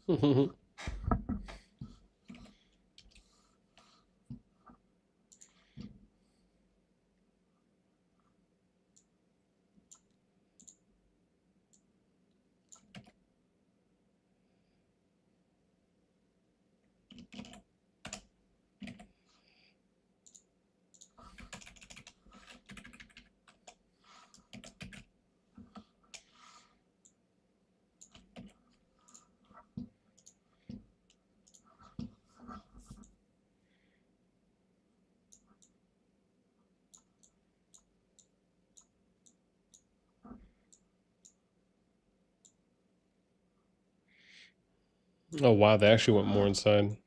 Oh wow, they actually went more inside.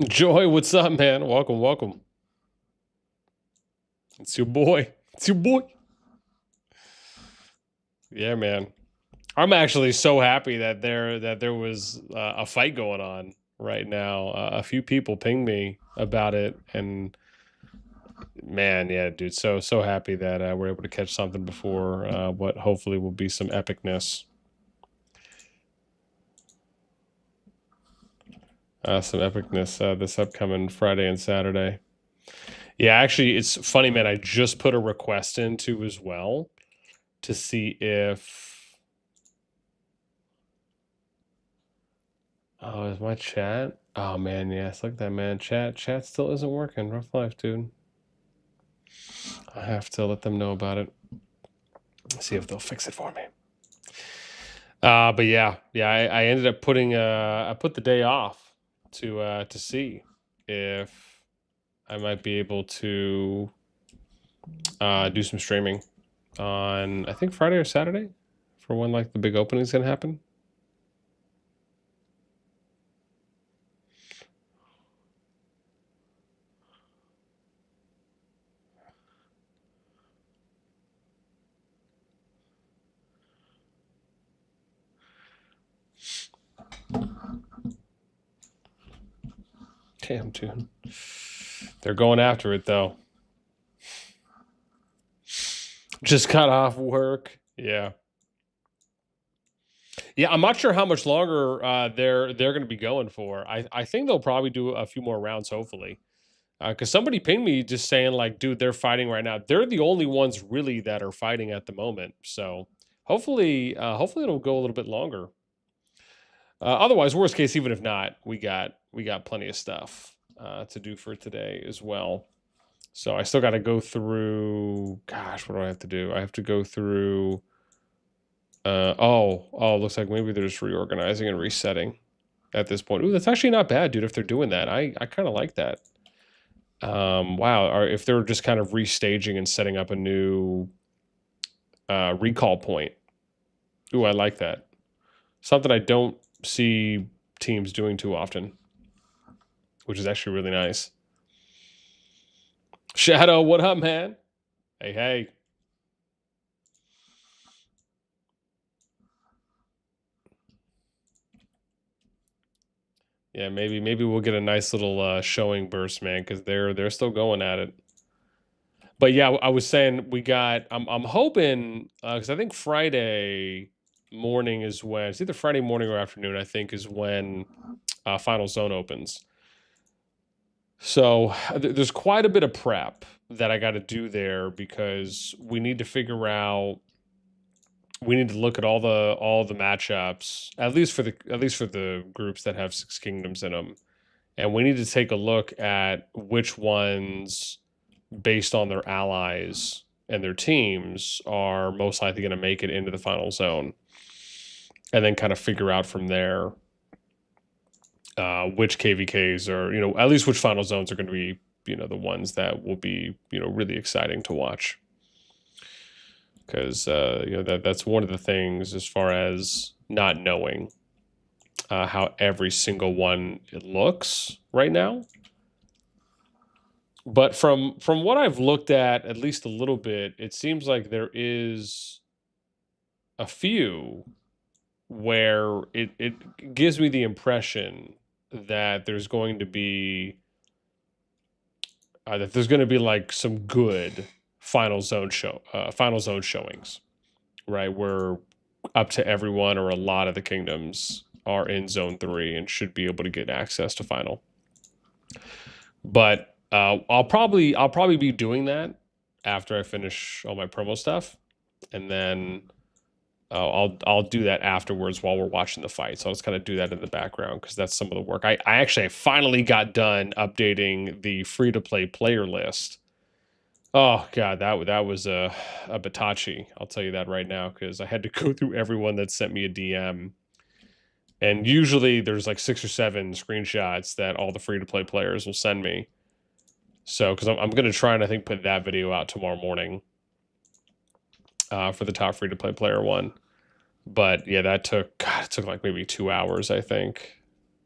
Joy, what's up, man? Welcome, welcome. It's your boy. It's your boy. Yeah, man. I'm actually so happy that there was a fight going on right now. A few people pinged me about it, and man, yeah, dude, so happy that we're able to catch something before what hopefully will be some epicness. Some epicness this upcoming Friday and Saturday. Yeah, actually, it's funny, man. I just put a request into as well to see if. Oh, is my chat? Oh man, yes. Look at that, man. Chat still isn't working. Rough life, dude. I have to let them know about it. See if they'll fix it for me. But yeah, I ended up putting I put the day off to see if I might be able to do some streaming on I think Friday or Saturday for when like the big opening is gonna happen. Damn, dude. They're going after it though. Just got off work. Yeah. Yeah, I'm not sure how much longer they're going to be going for. I think they'll probably do a few more rounds, hopefully. Because somebody pinged me just saying like, dude, they're fighting right now. They're the only ones really that are fighting at the moment. So hopefully it'll go a little bit longer. Otherwise, worst case, even if not, we got plenty of stuff to do for today as well. So I still got to go through. Gosh, what do I have to do? I have to go through. Looks like maybe they're just reorganizing and resetting at this point. Ooh, that's actually not bad, dude. If they're doing that, I kind of like that. Wow, or if they're just kind of restaging and setting up a new recall point. Ooh, I like that. Something I don't see teams doing too often, which is actually really nice. Shadow, what up, man? Hey, hey. Yeah, maybe we'll get a nice little showing burst, man, because they're still going at it. But yeah, I was saying we got. I'm hoping because I think Friday morning is when it's either Friday morning or afternoon. I think is when Final Zone opens. So there's quite a bit of prep that I got to do there because we need to figure out. We need to look at all the matchups at least for the groups that have 6 kingdoms in them, and we need to take a look at which ones, based on their allies and their teams, are most likely going to make it into the final zone, and then kind of figure out from there which KvKs are, at least which final zones are going to be, the ones that will be, really exciting to watch. Because that's one of the things as far as not knowing how every single one looks right now. But from what I've looked at least a little bit, it seems like there is a few where it gives me the impression that there's going to be like some good final zone showings, right? Where up to everyone or a lot of the kingdoms are in zone 3 and should be able to get access to final. But I'll probably be doing that after I finish all my promo stuff, and then I'll do that afterwards while we're watching the fight. So I'll just kind of do that in the background because that's some of the work. I actually finally got done updating the free-to-play player list. Oh god, that was a Batachi. I'll tell you that right now because I had to go through everyone that sent me a DM. And usually there's like 6 or 7 screenshots that all the free-to-play players will send me. So, because I'm going to try and I think put that video out tomorrow morning for the top free-to-play player one. But yeah, it took like maybe 2 hours, I think.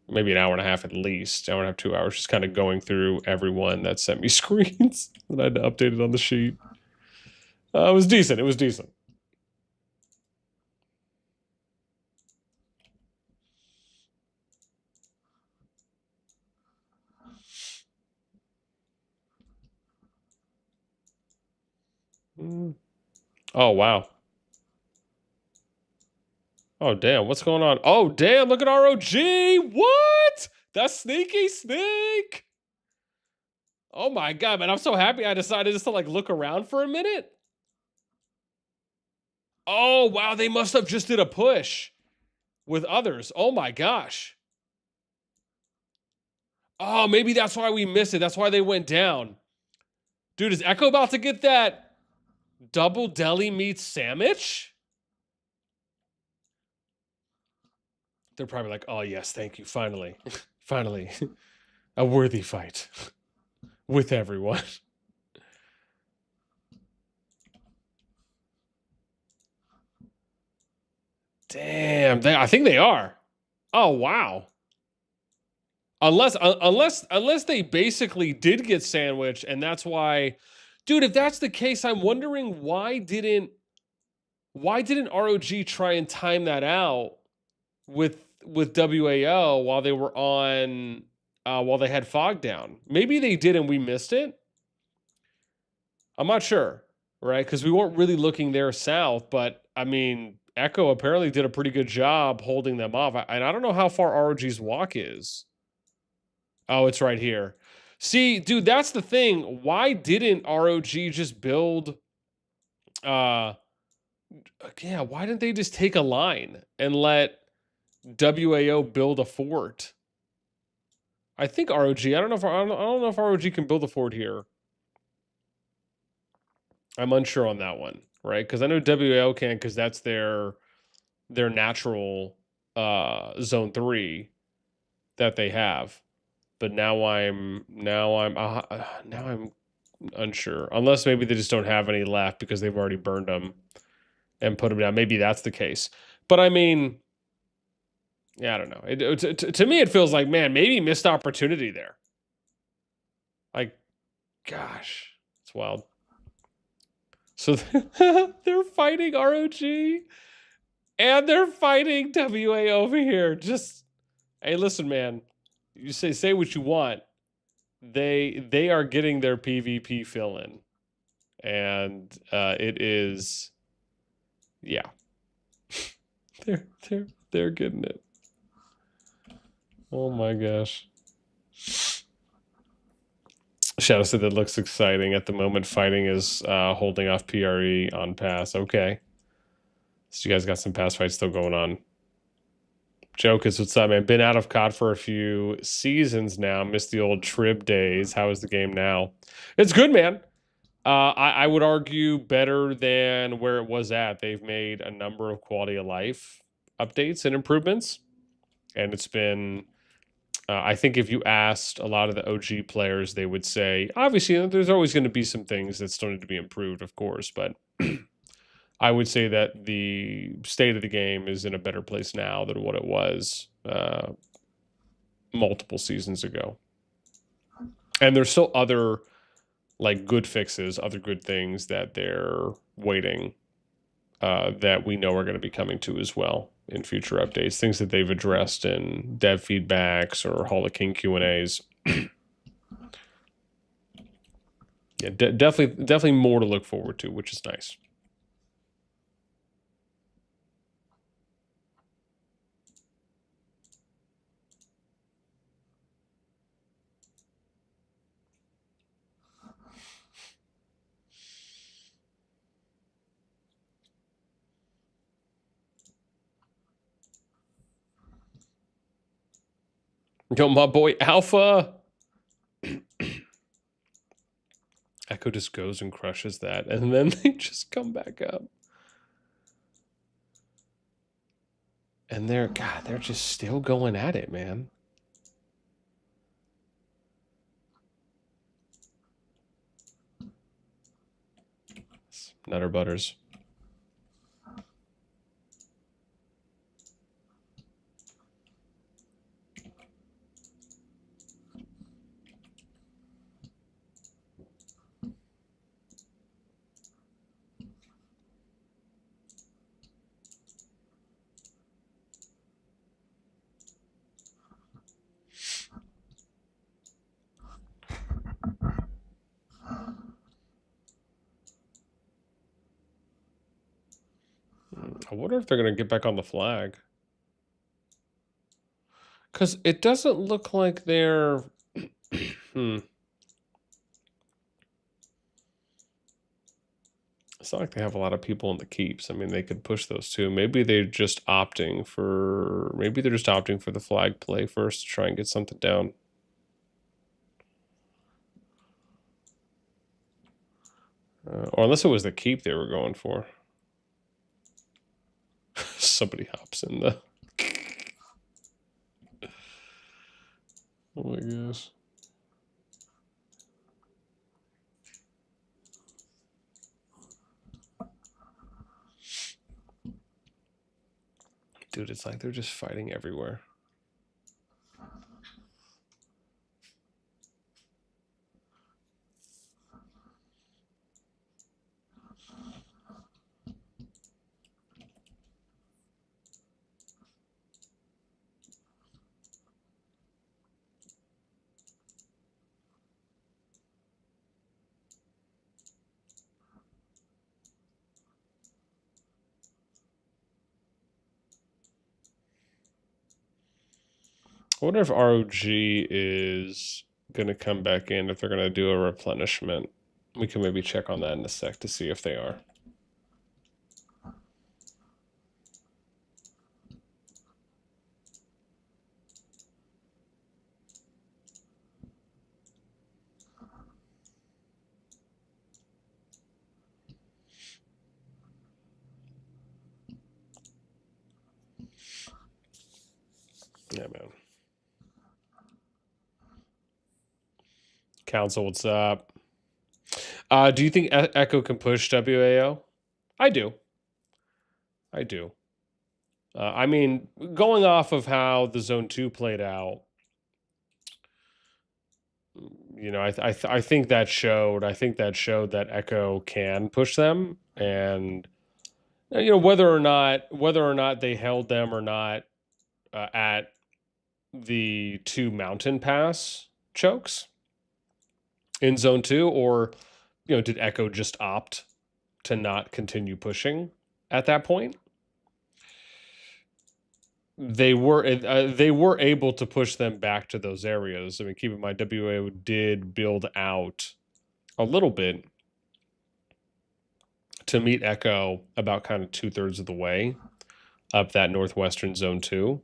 Maybe an hour and a half at least. Hour and a half, 2 hours, just kind of going through everyone that sent me screens that I had to update it on the sheet. It was decent. It was decent. Oh, wow. Oh, damn. What's going on? Oh, damn. Look at ROG. What? That's sneaky snake. Oh, my God, man. I'm so happy I decided just to, like, look around for a minute. Oh, wow. They must have just did a push with others. Oh, my gosh. Oh, maybe that's why we missed it. That's why they went down. Dude, is Echo about to get that double deli meat sandwich? They're probably like, oh, yes, thank you. Finally. Finally. A worthy fight with everyone. Damn, I think they are. Oh, wow. Unless they basically did get sandwiched, and that's why, dude. If that's the case, I'm wondering why didn't ROG try and time that out with wAo while they were on while they had fog down? Maybe they did and we missed it. I'm not sure, right? Because we weren't really looking there south, but I mean, Echo apparently did a pretty good job holding them off, and I don't know how far ROG's walk is. Oh, it's right here. See, dude, that's the thing. Why didn't ROG just build yeah, why didn't they just take a line and let wAo build a fort? I think ROG, I don't know if ROG can build a fort here. I'm unsure on that one, right? Because I know wAo can because that's their natural zone 3 that they have. But now I'm unsure. Unless maybe they just don't have any left because they've already burned them and put them down. Maybe that's the case. But I mean, yeah, I don't know. To me, it feels like, man, maybe missed opportunity there. Like, gosh, it's wild. So they're fighting ROG and they're fighting wAo over here. Just, hey, listen, man. You say what you want. They are getting their PvP fill in, and it is, yeah. they're getting it. Oh my gosh. Shadow said that looks exciting. At the moment, fighting is holding off PRE on pass. Okay. So you guys got some pass fights still going on. Jokers, what's up, man? Been out of COD for a few seasons now. Missed the old Trib days. How is the game now? It's good, man. I would argue better than where it was at. They've made a number of quality of life updates and improvements. And it's been, I think if you asked a lot of the OG players, they would say, obviously, there's always going to be some things that still need to be improved, of course. But I would say that the state of the game is in a better place now than what it was multiple seasons ago. And there's still other like good fixes, other good things that they're waiting that we know are going to be coming to as well in future updates. Things that they've addressed in dev feedbacks or Hall of King Q&As. Yeah, definitely more to look forward to, which is nice. Yo, my boy Alpha. Echo just goes and crushes that, and then they just come back up. And they're just still going at it, man. Nutter butters. I wonder if they're going to get back on the flag. Because it doesn't look like they're... It's not like they have a lot of people in the keeps. I mean, they could push those too. Maybe they're just opting for... Maybe they're just opting for the flag play first to try and get something down. Or unless it was the keep they were going for. Somebody hops in the... Oh my gosh. Dude, it's like they're just fighting everywhere. I wonder if ROG is going to come back in, if they're going to do a replenishment. We can maybe check on that in a sec to see if they are. Yeah, man. Council, what's up? Do you think Echo can push wAo? I do. I do. I mean, going off of how the Zone 2 played out, you know, I think that showed. I think that showed that Echo can push them, and you know, whether or not they held them or not at the 2 mountain pass chokes in Zone 2, or you know, did Echo just opt to not continue pushing at that point? They were able to push them back to those areas. I mean, keep in mind, wAo did build out a little bit to meet Echo about kind of 2/3 of the way up that northwestern Zone 2.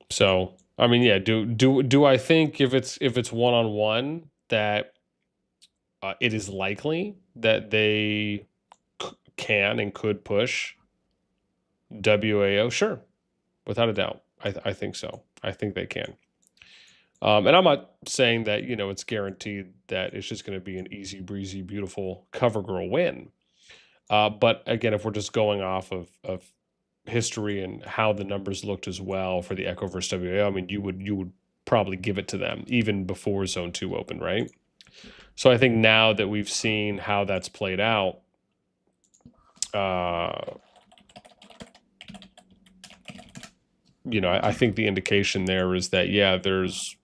So, I mean, yeah, do I think if it's one-on-one that it is likely that they can and could push wAo? Sure, without a doubt. I think so. I think they can. And I'm not saying that, you know, it's guaranteed that it's just going to be an easy breezy, beautiful cover girl win. But again, if we're just going off of history and how the numbers looked as well for the Echo versus wAo, I mean, you would probably give it to them even before Zone 2 opened, right? So I think now that we've seen how that's played out, you know, I think the indication there is that, yeah, there's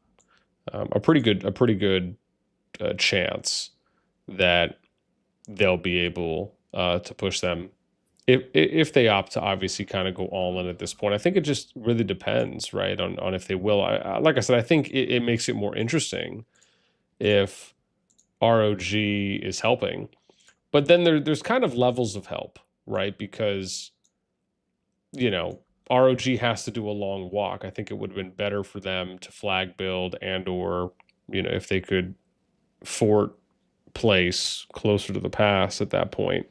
a pretty good chance that they'll be able to push them if they opt to obviously kind of go all in at this point. I think it just really depends, right, on if they will. Like I said, I think it makes it more interesting if ROG is helping, but then there's kind of levels of help, right? Because, you know, ROG has to do a long walk. I think it would have been better for them to flag build and or, you know, if they could fort place closer to the pass at that point.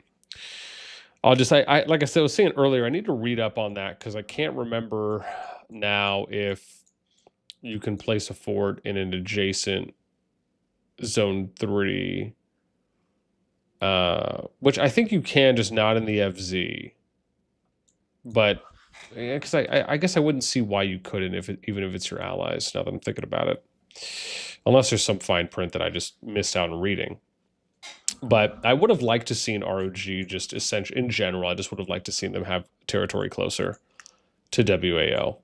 I'll just I like I said, I was saying earlier, I need to read up on that because I can't remember now if you can place a fort in an adjacent zone 3, which I think you can, just not in the FZ. But because I guess I wouldn't see why you couldn't even if it's your allies. Now that I'm thinking about it, unless there's some fine print that I just missed out on reading. But I would have liked to seen ROG just essentially in general. I just would have liked to seen them have territory closer to wAo,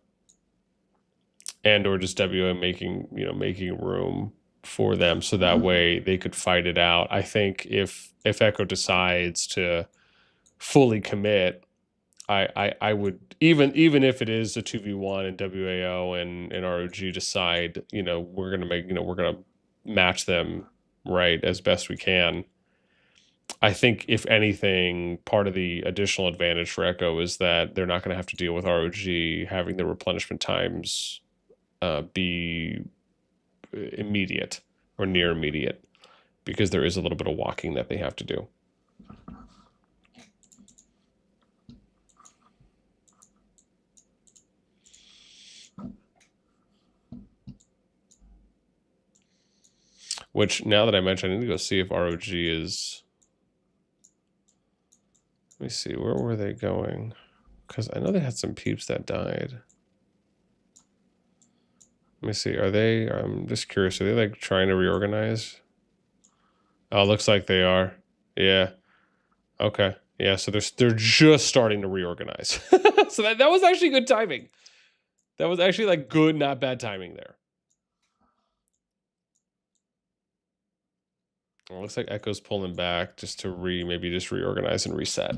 and or just wAo making room for them so that way they could fight it out. I think if Echo decides to fully commit, I would even if it is a 2v1 and wAo and ROG decide, you know, we're gonna match them right as best we can. I think, if anything, part of the additional advantage for Echo is that they're not going to have to deal with ROG having the replenishment times be immediate or near immediate, because there is a little bit of walking that they have to do. Which, now that I mentioned, I need to go see if ROG is... Let me see, where were they going? Because I know they had some peeps that died. Let me see, are they... I'm just curious, are they like trying to reorganize? Oh, looks like they are. Yeah. Okay. Yeah, so they're just starting to reorganize. So that was actually good timing. That was actually like good, not bad timing there. Well, looks like Echo's pulling back just to maybe just reorganize and reset.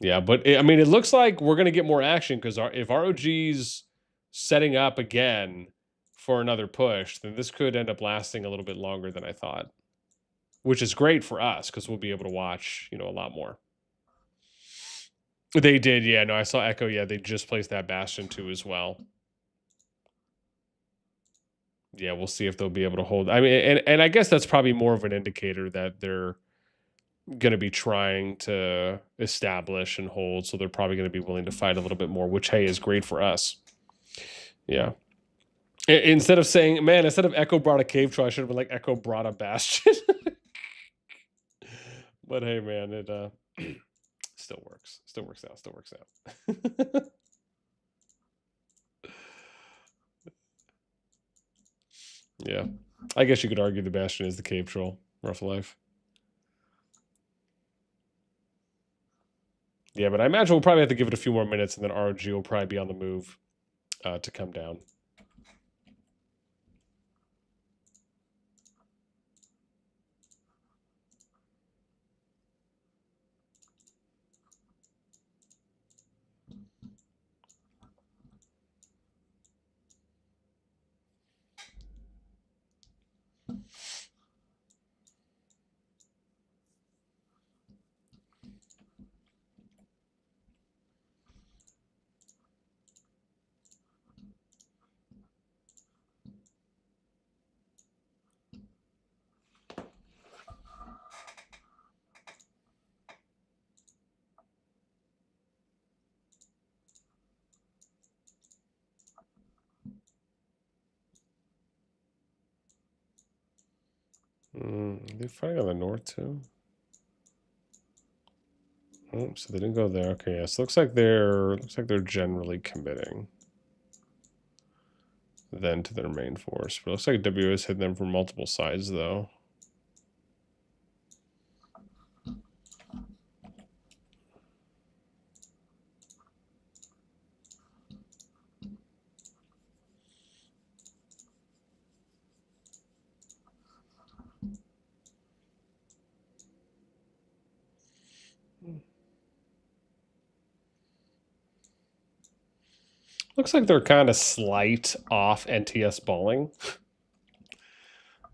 Yeah, but I mean, it looks like we're gonna get more action because if ROG's setting up again for another push, then this could end up lasting a little bit longer than I thought, which is great for us because we'll be able to watch, you know, a lot more. They did, yeah. No, I saw Echo. Yeah, they just placed that Bastion too as well. Yeah, we'll see if they'll be able to hold. I mean, and I guess that's probably more of an indicator that they're going to be trying to establish and hold. So they're probably going to be willing to fight a little bit more, which, hey, is great for us. Yeah. Instead of saying, man, instead of Echo brought a cave troll, I should have been like, Echo brought a Bastion. But hey, man, it still works. Still works out. Still works out. Yeah. I guess you could argue the Bastion is the cave troll. Rough life. Yeah, but I imagine we'll probably have to give it a few more minutes, and then ROG will probably be on the move to come down. They're fighting on the north too. Oh, so they didn't go there. Okay, yeah. So looks like they're generally committing then to their main force. But it looks like W is hitting them from multiple sides though. Looks like they're kind of slight off NTS balling,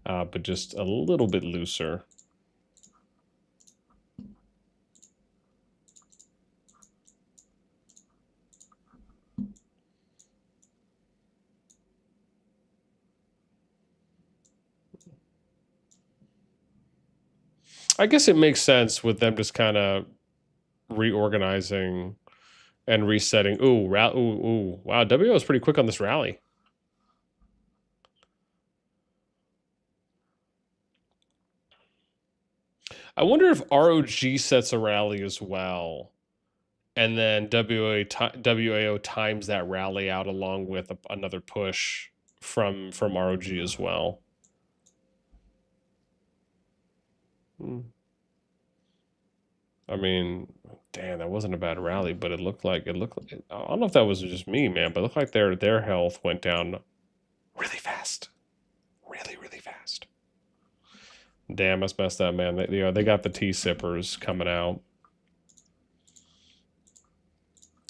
but just a little bit looser. I guess it makes sense with them just kind of reorganizing and resetting. Ooh, ooh, wow. WO is pretty quick on this rally. I wonder if ROG sets a rally as well, and then wAo times that rally out along with another push from ROG as well. I mean, damn, that wasn't a bad rally, but it looked like I don't know if that was just me, man, but it looked like their health went down really fast, really fast. Damn, that's messed up, man. They got the tea sippers coming out.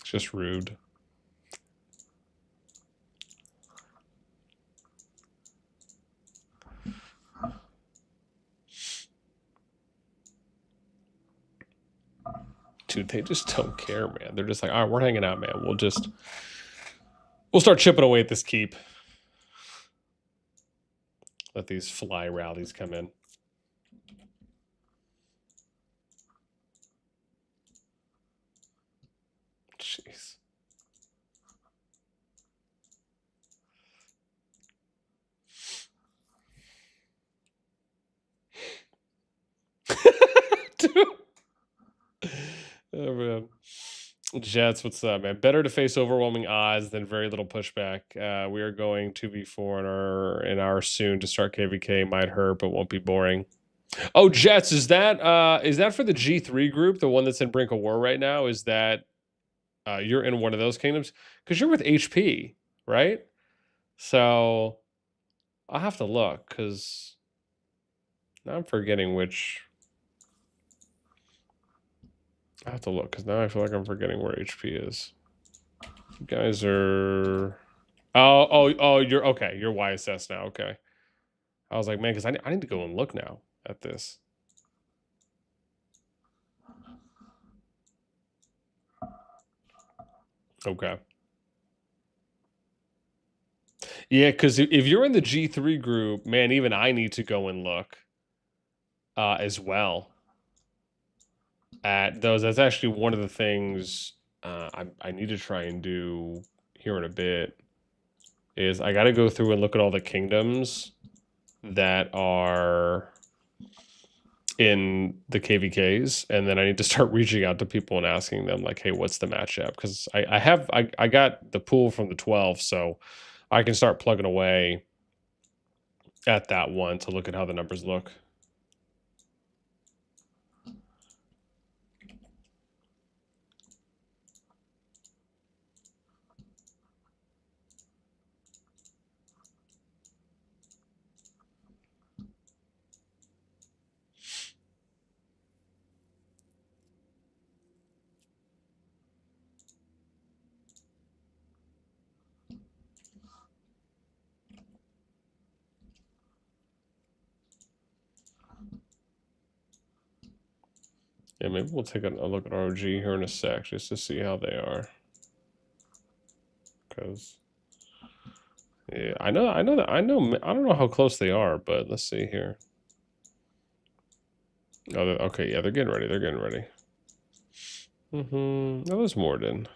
It's just rude. Dude, they just don't care, man. They're just like, all right, we're hanging out, man. We'll start chipping away at this keep. Let these fly rallies come in. Jeez. Dude. Oh, man. Jets, what's up, man? Better to face overwhelming odds than very little pushback. We are going 2v4 in our soon to start KvK. Might hurt, but won't be boring. Oh, Jets, is that for the G3 group, the one that's in brink of war right now? Is that you're in one of those kingdoms? Because you're with HP, right? So I'll have to look because now I'm forgetting which. I have to look because now I feel like I'm forgetting where HP is. You guys are. Oh, you're okay. You're YSS now. Okay. I was like, man, because I need to go and look now at this. Okay. Yeah, because if you're in the G3 group, man, even I need to go and look as well at those. That's actually one of the things I need to try and do here in a bit. Is I got to go through and look at all the kingdoms that are in the KvKs, and then I need to start reaching out to people and asking them like, hey, what's the matchup? Because I got the pool from the 12, so I can start plugging away at that one to look at how the numbers look. Yeah, maybe we'll take a look at ROG here in a sec just to see how they are. Because yeah, I don't know how close they are, but let's see here. Oh, okay, yeah, they're getting ready. They're getting ready. That was Morden.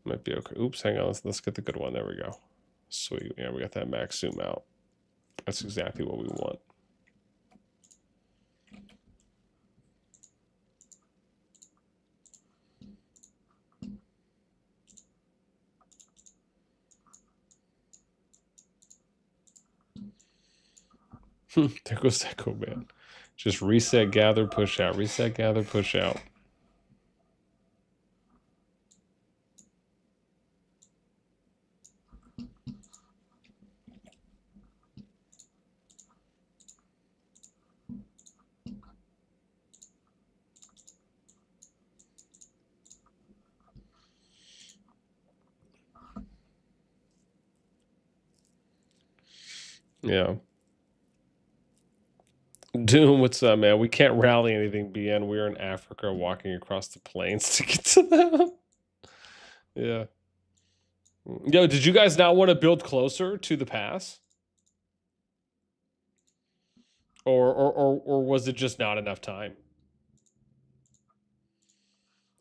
Might be okay. Oops, hang on. Let's get the good one. There we go. Sweet. Yeah, we got that max zoom out. That's exactly what we want. There goes Echo Man. Just reset, gather, push out. Reset, gather, push out. Yeah. Doom, what's up, man? We can't rally anything, BN. We're in Africa walking across the plains to get to them. Yeah. Yo, did you guys not want to build closer to the pass? Or was it just not enough time?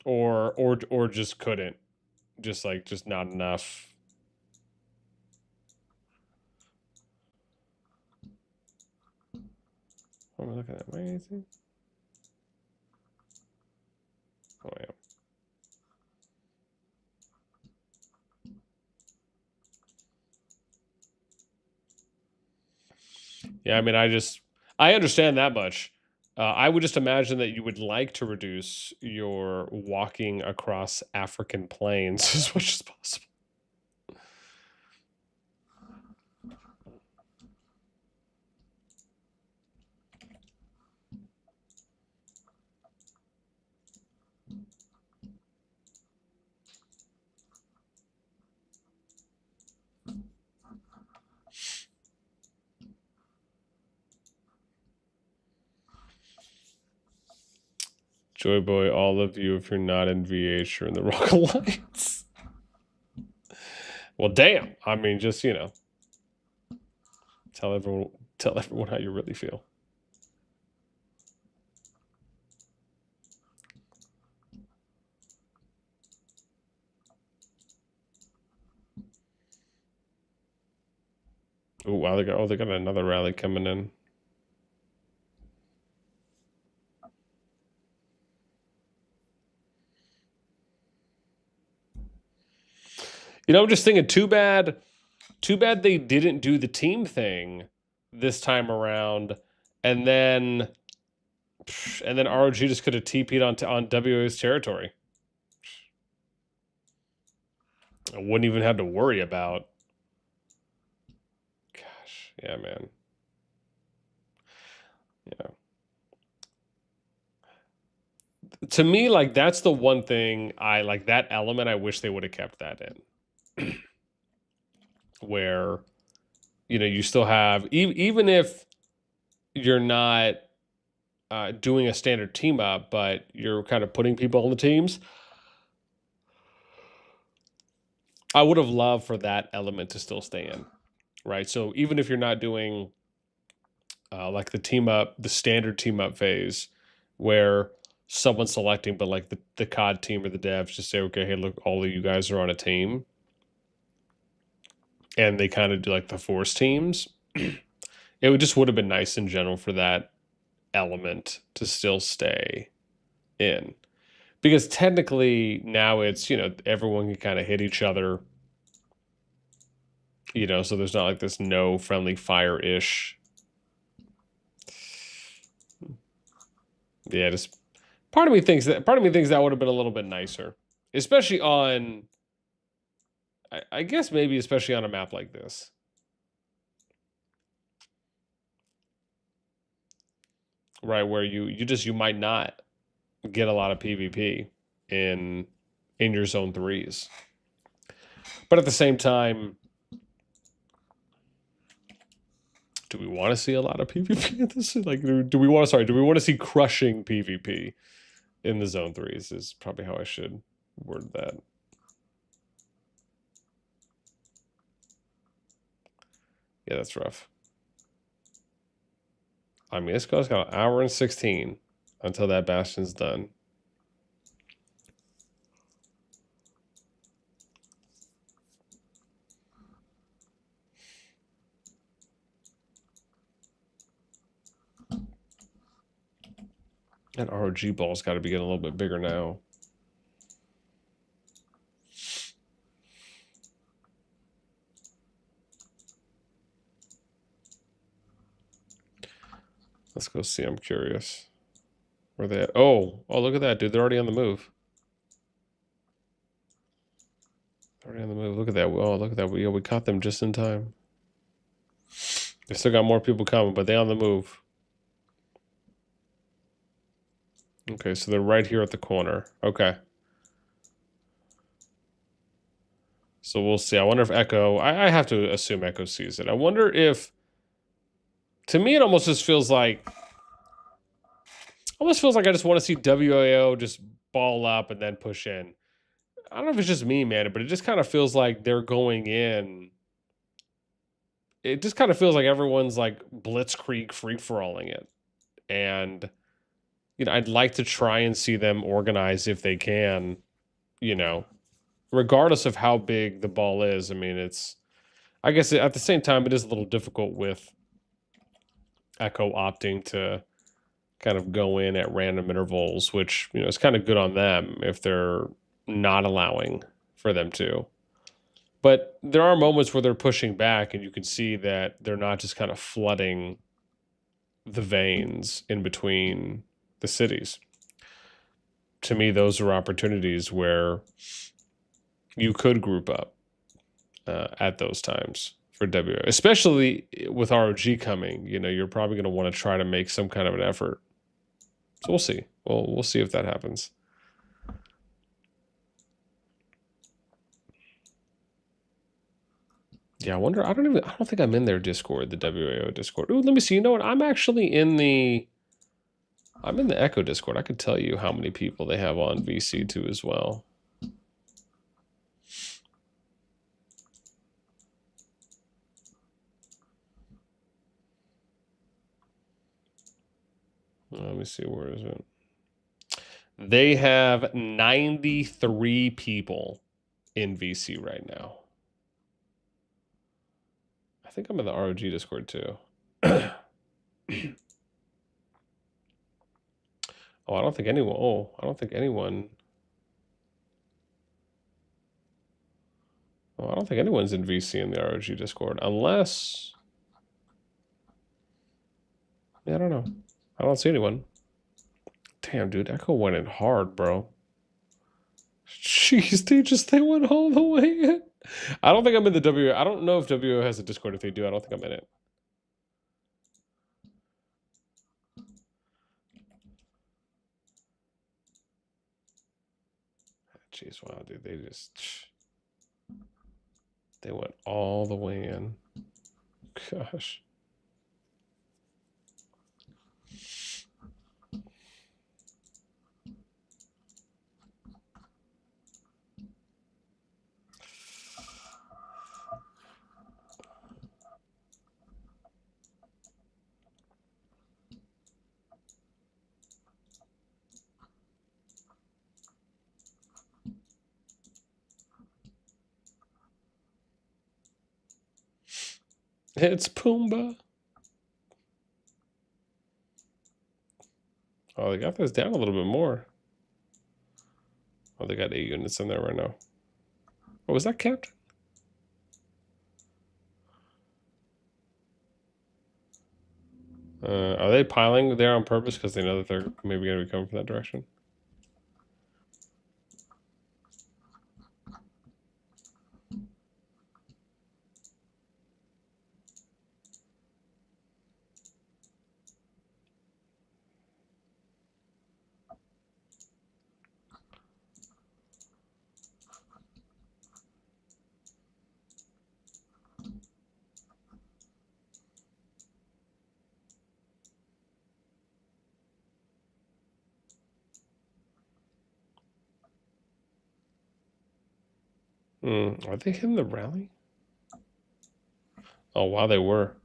Or just couldn't? Just not enough. What am I looking at? Am I anything? Oh, yeah. Yeah, I mean, I understand that much. I would just imagine that you would like to reduce your walking across African plains as much as possible. Joy Boy, all of you, if you're not in VH, you're in the Rock Alliance. Well, damn. I mean, just, you know, tell everyone how you really feel. Oh, wow, they got another rally coming in. You know, I'm just thinking, too bad they didn't do the team thing this time around, and then ROG just could have TP'd on WA's territory. I wouldn't even have to worry about. Gosh, yeah, man. Yeah. To me, like, that's the one thing I like, that element I wish they would have kept that in. Where, you know, you still have, even if you're not doing a standard team up, but you're kind of putting people on the teams, I would have loved for that element to still stay in, right? So even if you're not doing like the team up, the standard team up phase, where someone's selecting, but like the COD team or the devs just say, okay, hey, look, all of you guys are on a team, and they kind of do like the force teams. It would have been nice in general for that element to still stay in, because technically now it's, you know, everyone can kind of hit each other, you know, so there's not like this no friendly fire ish. Yeah, just part of me thinks that would have been a little bit nicer, especially on, I guess maybe especially on a map like this. Right, where you might not get a lot of PvP in your zone 3s. But at the same time, do we want to see a lot of PvP in this? Like, do we want to see crushing PvP in the zone 3s is probably how I should word that. Yeah, that's rough. I mean, this guy's got an hour and 16 until that bastion's done. That ROG ball's got to be getting a little bit bigger now. Let's go see. I'm curious. Where they at? Oh, look at that, dude. They're already on the move. Already on the move. Look at that. Oh, look at that. We caught them just in time. They still got more people coming, but they on the move. Okay, so they're right here at the corner. Okay. So we'll see. I wonder if Echo... I have to assume Echo sees it. I wonder if... To me, it almost just feels like... Almost feels like I just want to see wAo just ball up and then push in. I don't know if it's just me, man, but it just kind of feels like they're going in... It just kind of feels like everyone's like blitzkrieg free-for-alling it. And... You know, I'd like to try and see them organize if they can, you know, regardless of how big the ball is. I mean, it's, I guess at the same time, it is a little difficult with Echo opting to kind of go in at random intervals, which, you know, is kind of good on them if they're not allowing for them to. But there are moments where they're pushing back and you can see that they're not just kind of flooding the veins in between the cities. To me, those are opportunities where you could group up at those times for WO, especially with ROG coming. You know, you're probably going to want to try to make some kind of an effort. So we'll see. We'll see if that happens. Yeah, I wonder. I don't think I'm in their Discord, the wAo Discord. Ooh, let me see. You know what? I'm actually in the. I'm in the Echo Discord. I could tell you how many people they have on VC2 as well. Let me see. Where is it? They have 93 people in VC right now. I think I'm in the ROG Discord too. Oh, I don't think anyone. Oh, I don't think anyone. Oh, I don't think anyone's in VC in the ROG Discord, unless. Yeah, I don't know. I don't see anyone. Damn, dude, Echo went in hard, bro. Jeez, they went all the way in. I don't think I'm in the WO. I don't know if WO has a Discord. If they do, I don't think I'm in it. Jeez, wow, dude, they went all the way in. Gosh. It's Pumbaa. Oh, they got this down a little bit more. Oh, they got 8 units in there right now. Oh, was that Captain? Are they piling there on purpose because they know that they're maybe going to be coming from that direction? Are they hitting the rally? Oh, wow, they were.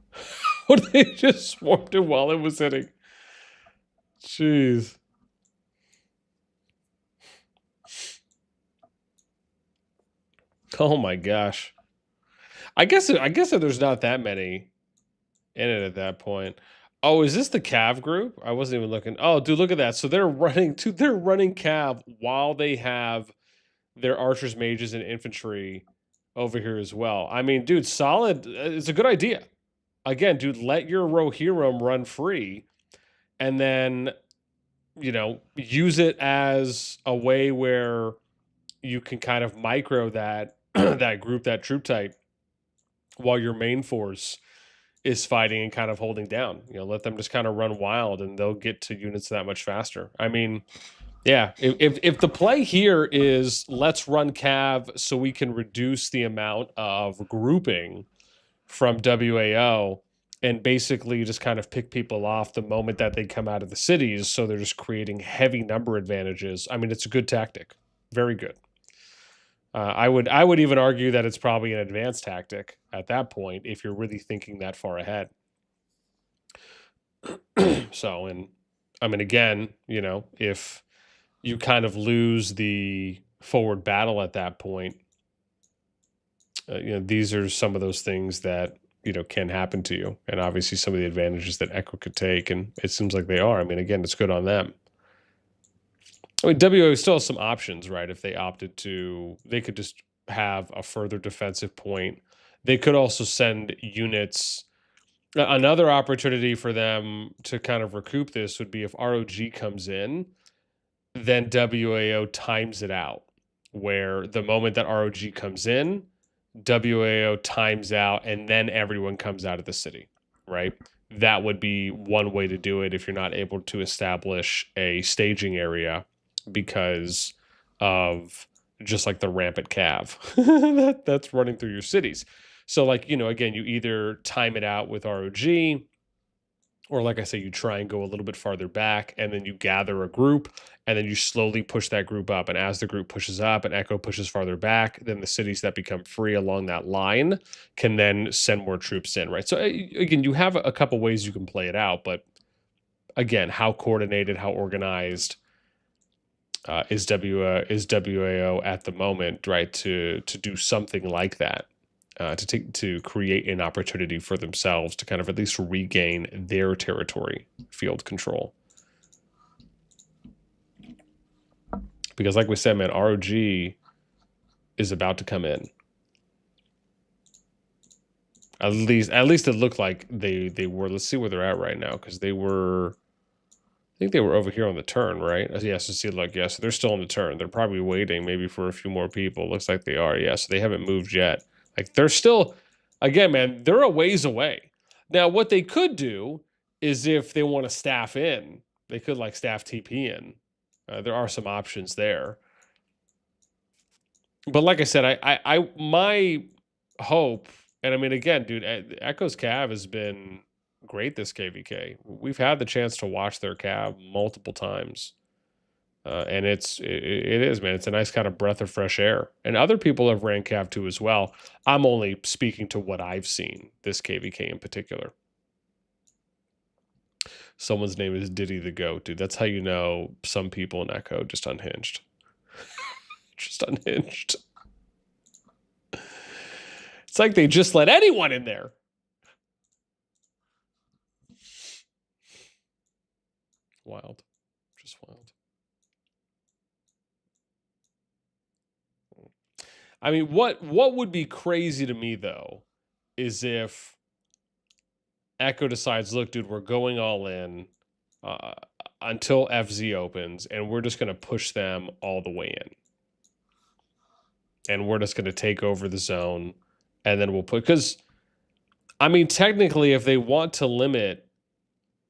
What, they just swarmed it while it was hitting? Jeez. Oh my gosh. I guess there's not that many in it at that point. Oh, is this the Cav group? I wasn't even looking. Oh, dude, look at that. So they're running they're running Cav while they have their archers, mages, and infantry over here as well. I mean, dude, solid. It's a good idea. Again, dude, let your Rohirrim run free, and then use it as a way where you can kind of micro that that group, that troop type, while your main force is fighting and kind of holding down. Let them just kind of run wild, and they'll get to units that much faster. I mean, yeah, if the play here is let's run Cav so we can reduce the amount of grouping from wAo and basically just kind of pick people off the moment that they come out of the cities, so they're just creating heavy number advantages. I mean, it's a good tactic. Very good. I would even argue that it's probably an advanced tactic at that point if you're really thinking that far ahead. So, and I mean, again, if you kind of lose the forward battle at that point, these are some of those things that can happen to you, and obviously some of the advantages that Echo could take, and it seems like they are. I mean, again, it's good on them. I mean, WO still has some options, right? If they opted to, they could just have a further defensive point. They could also send units. Another opportunity for them to kind of recoup this would be if ROG comes in, then wAo times it out, where the moment that ROG comes in, wAo times out, and then everyone comes out of the city, right? That would be one way to do it if you're not able to establish a staging area because of just like the rampant cav that's running through your cities. So like, again, you either time it out with ROG, or like I say, you try and go a little bit farther back, and then you gather a group, and then you slowly push that group up. And as the group pushes up and Echo pushes farther back, then the cities that become free along that line can then send more troops in, right? So again, you have a couple ways you can play it out, but again, how coordinated, how organized is wAo at the moment, right? To do something like that. To create an opportunity for themselves to kind of at least regain their territory field control. Because like we said, man, ROG is about to come in. At least it looked like they were. Let's see where they're at right now, because they were, I think they were over here on the turn, right? Yes, to see, like, yes, they're still on the turn. They're probably waiting maybe for a few more people. Looks like they are. Yes, they haven't moved yet. Like, they're still, again, man, they're a ways away. Now, what they could do is if they want to staff in, they could like staff TP in. There are some options there. But like I said, my hope, and I mean, again, dude, Echo's Cav has been great this KvK. We've had the chance to watch their Cav multiple times. And it is, man. It's a nice kind of breath of fresh air. And other people have ran Cav too as well. I'm only speaking to what I've seen, this KvK in particular. Someone's name is Diddy the Goat, dude. That's how you know some people in Echo just unhinged. Just unhinged. It's like they just let anyone in there. Wild. Just wild. I mean, what would be crazy to me, though, is if Echo decides, look, dude, we're going all in until FZ opens, and we're just going to push them all the way in. And we're just going to take over the zone, and then we'll put, because, I mean, technically, if they want to limit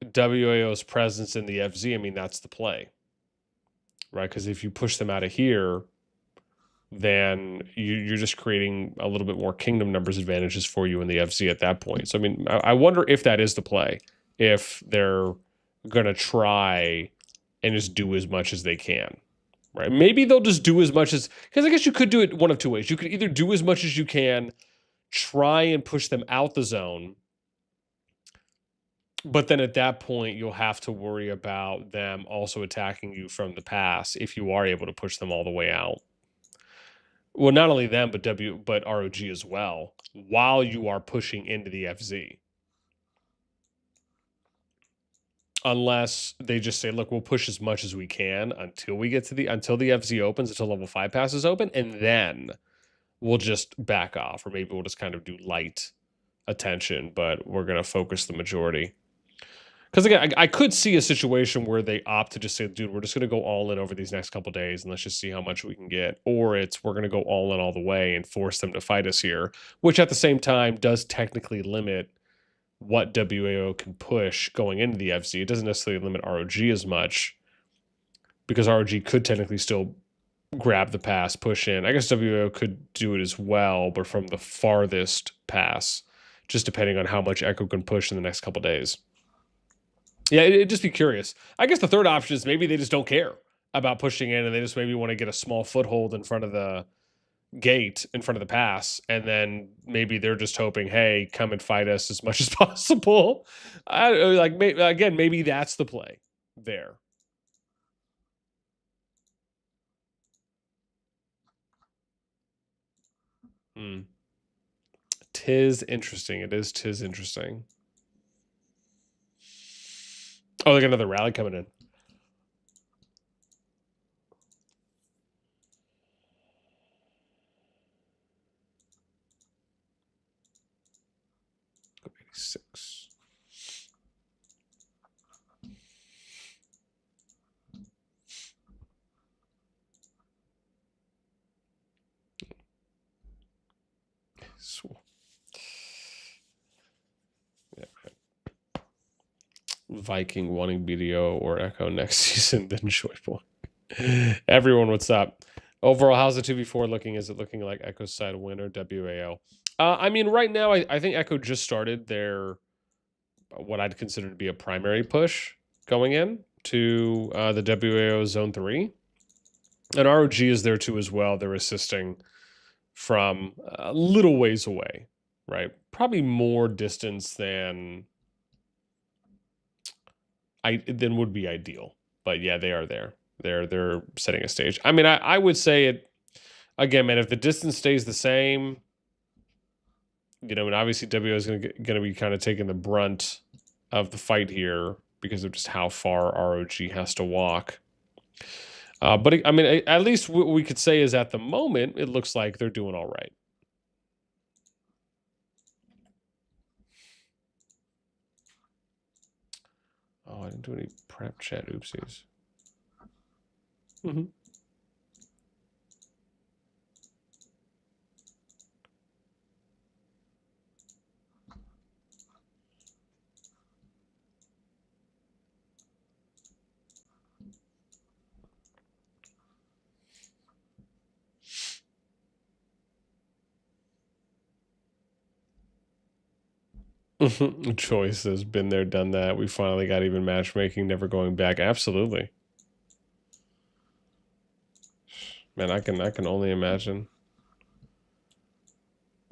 wAo's presence in the FZ, I mean, that's the play, right? Because if you push them out of here, then you're just creating a little bit more kingdom numbers advantages for you in the FZ at that point. So, I mean, I wonder if that is the play, if they're going to try and just do as much as they can, right? Maybe they'll just do as much as, because I guess you could do it one of two ways. You could either do as much as you can, try and push them out the zone, but then at that point, you'll have to worry about them also attacking you from the pass if you are able to push them all the way out. Well, not only them, but ROG as well, while you are pushing into the FZ. unless they just say, look, we'll push as much as we can until we get to until the FZ opens, until level 5 passes open, and then we'll just back off, or maybe we'll just kind of do light attention, but we're going to focus the majority. Because again, I could see a situation where they opt to just say, dude, we're just going to go all in over these next couple days and let's just see how much we can get. Or it's we're going to go all in all the way and force them to fight us here, which at the same time does technically limit what wAo can push going into the FZ. It doesn't necessarily limit ROG as much, because ROG could technically still grab the pass, push in. I guess wAo could do it as well, but from the farthest pass, just depending on how much Echo can push in the next couple days. Yeah, it'd just be curious. I guess the third option is maybe they just don't care about pushing in and they just maybe want to get a small foothold in front of the gate, in front of the pass, and then maybe they're just hoping, hey, come and fight us as much as possible. Again, maybe that's the play there. Tis interesting. It is tis interesting. Oh, they got another rally coming in. Six. Yeah. Viking wanting BDO or Echo next season, then joyful. Everyone, what's up? Overall, how's the 2v4 looking? Is it looking like Echo's side win or wAo? I mean, right now, I think Echo just started their, what I'd consider to be a primary push going in to the wAo Zone 3. And ROG is there too as well. They're assisting from a little ways away, right? Probably more distance than would be ideal. But yeah, they are there. They're setting a stage. I mean, I would say it again, man. If the distance stays the same, you know, and obviously wAo is going to be kind of taking the brunt of the fight here because of just how far ROG has to walk. But I mean, at least what we could say is at the moment, it looks like they're doing all right. Oh, I didn't do any prep chat. Oopsies. Choice has been there, done that. We finally got even matchmaking, never going back. Absolutely. Man, I can only imagine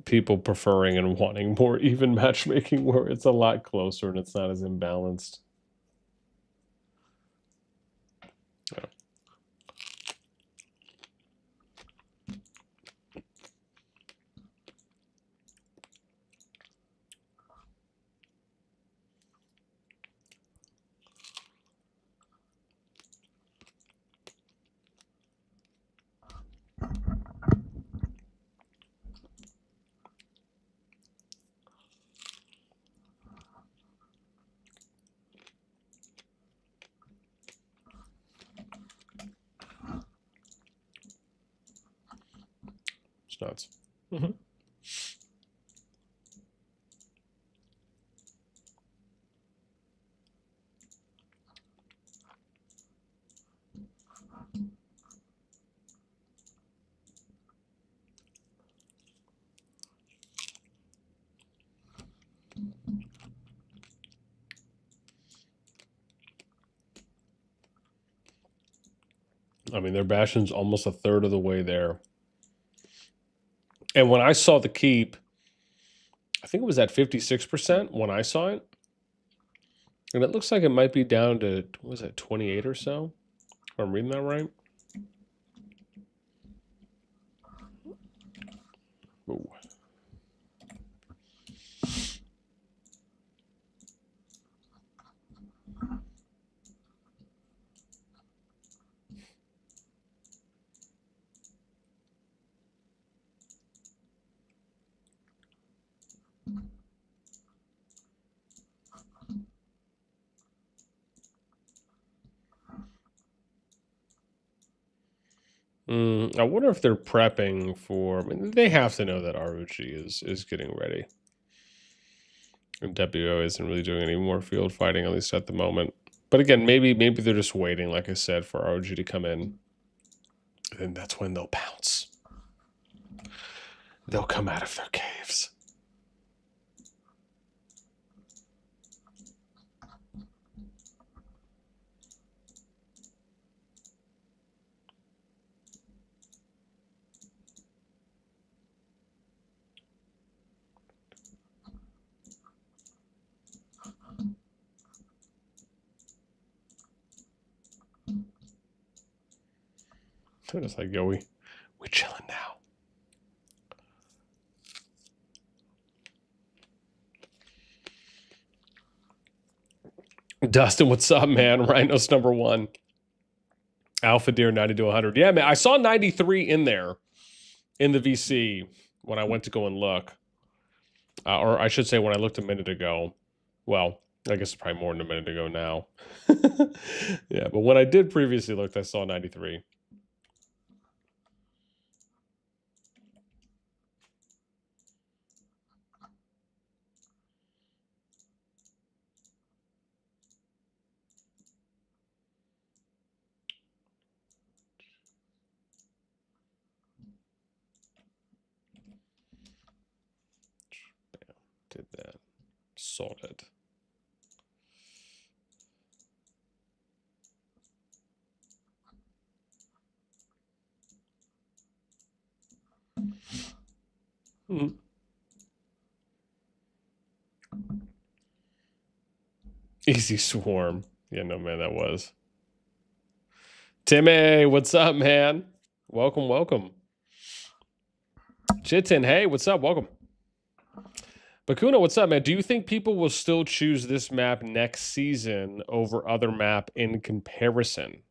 people preferring and wanting more even matchmaking where it's a lot closer and it's not as imbalanced. Yeah. It's nuts. I mean, their Bastion's almost a third of the way there. And when I saw the keep, I think it was at 56% when I saw it. And it looks like it might be down to, what was it, 28 or so? If I'm reading that right. Ooh. I wonder if they're prepping for. I mean, they have to know that ROG is getting ready. And wAo isn't really doing any more field fighting, at least at the moment. But again, maybe they're just waiting, like I said, for ROG to come in. And that's when they'll pounce. They'll come out of their caves. They're just like, yo, we chilling now. Dustin, what's up, man? Rhinos #1. Alpha Deer 90 to 100. Yeah, man, I saw 93 in there in the VC when I went to go and look. Or I should say when I looked a minute ago. Well, I guess it's probably more than a minute ago now. Yeah, but when I did previously look, I saw 93. Did that. Sorted. Easy Swarm. Yeah, no, man, that was. Timmy, what's up, man? Welcome, welcome. Chitin, hey, what's up? Welcome. Bakuna, what's up, man? Do you think people will still choose this map next season over other map in comparison?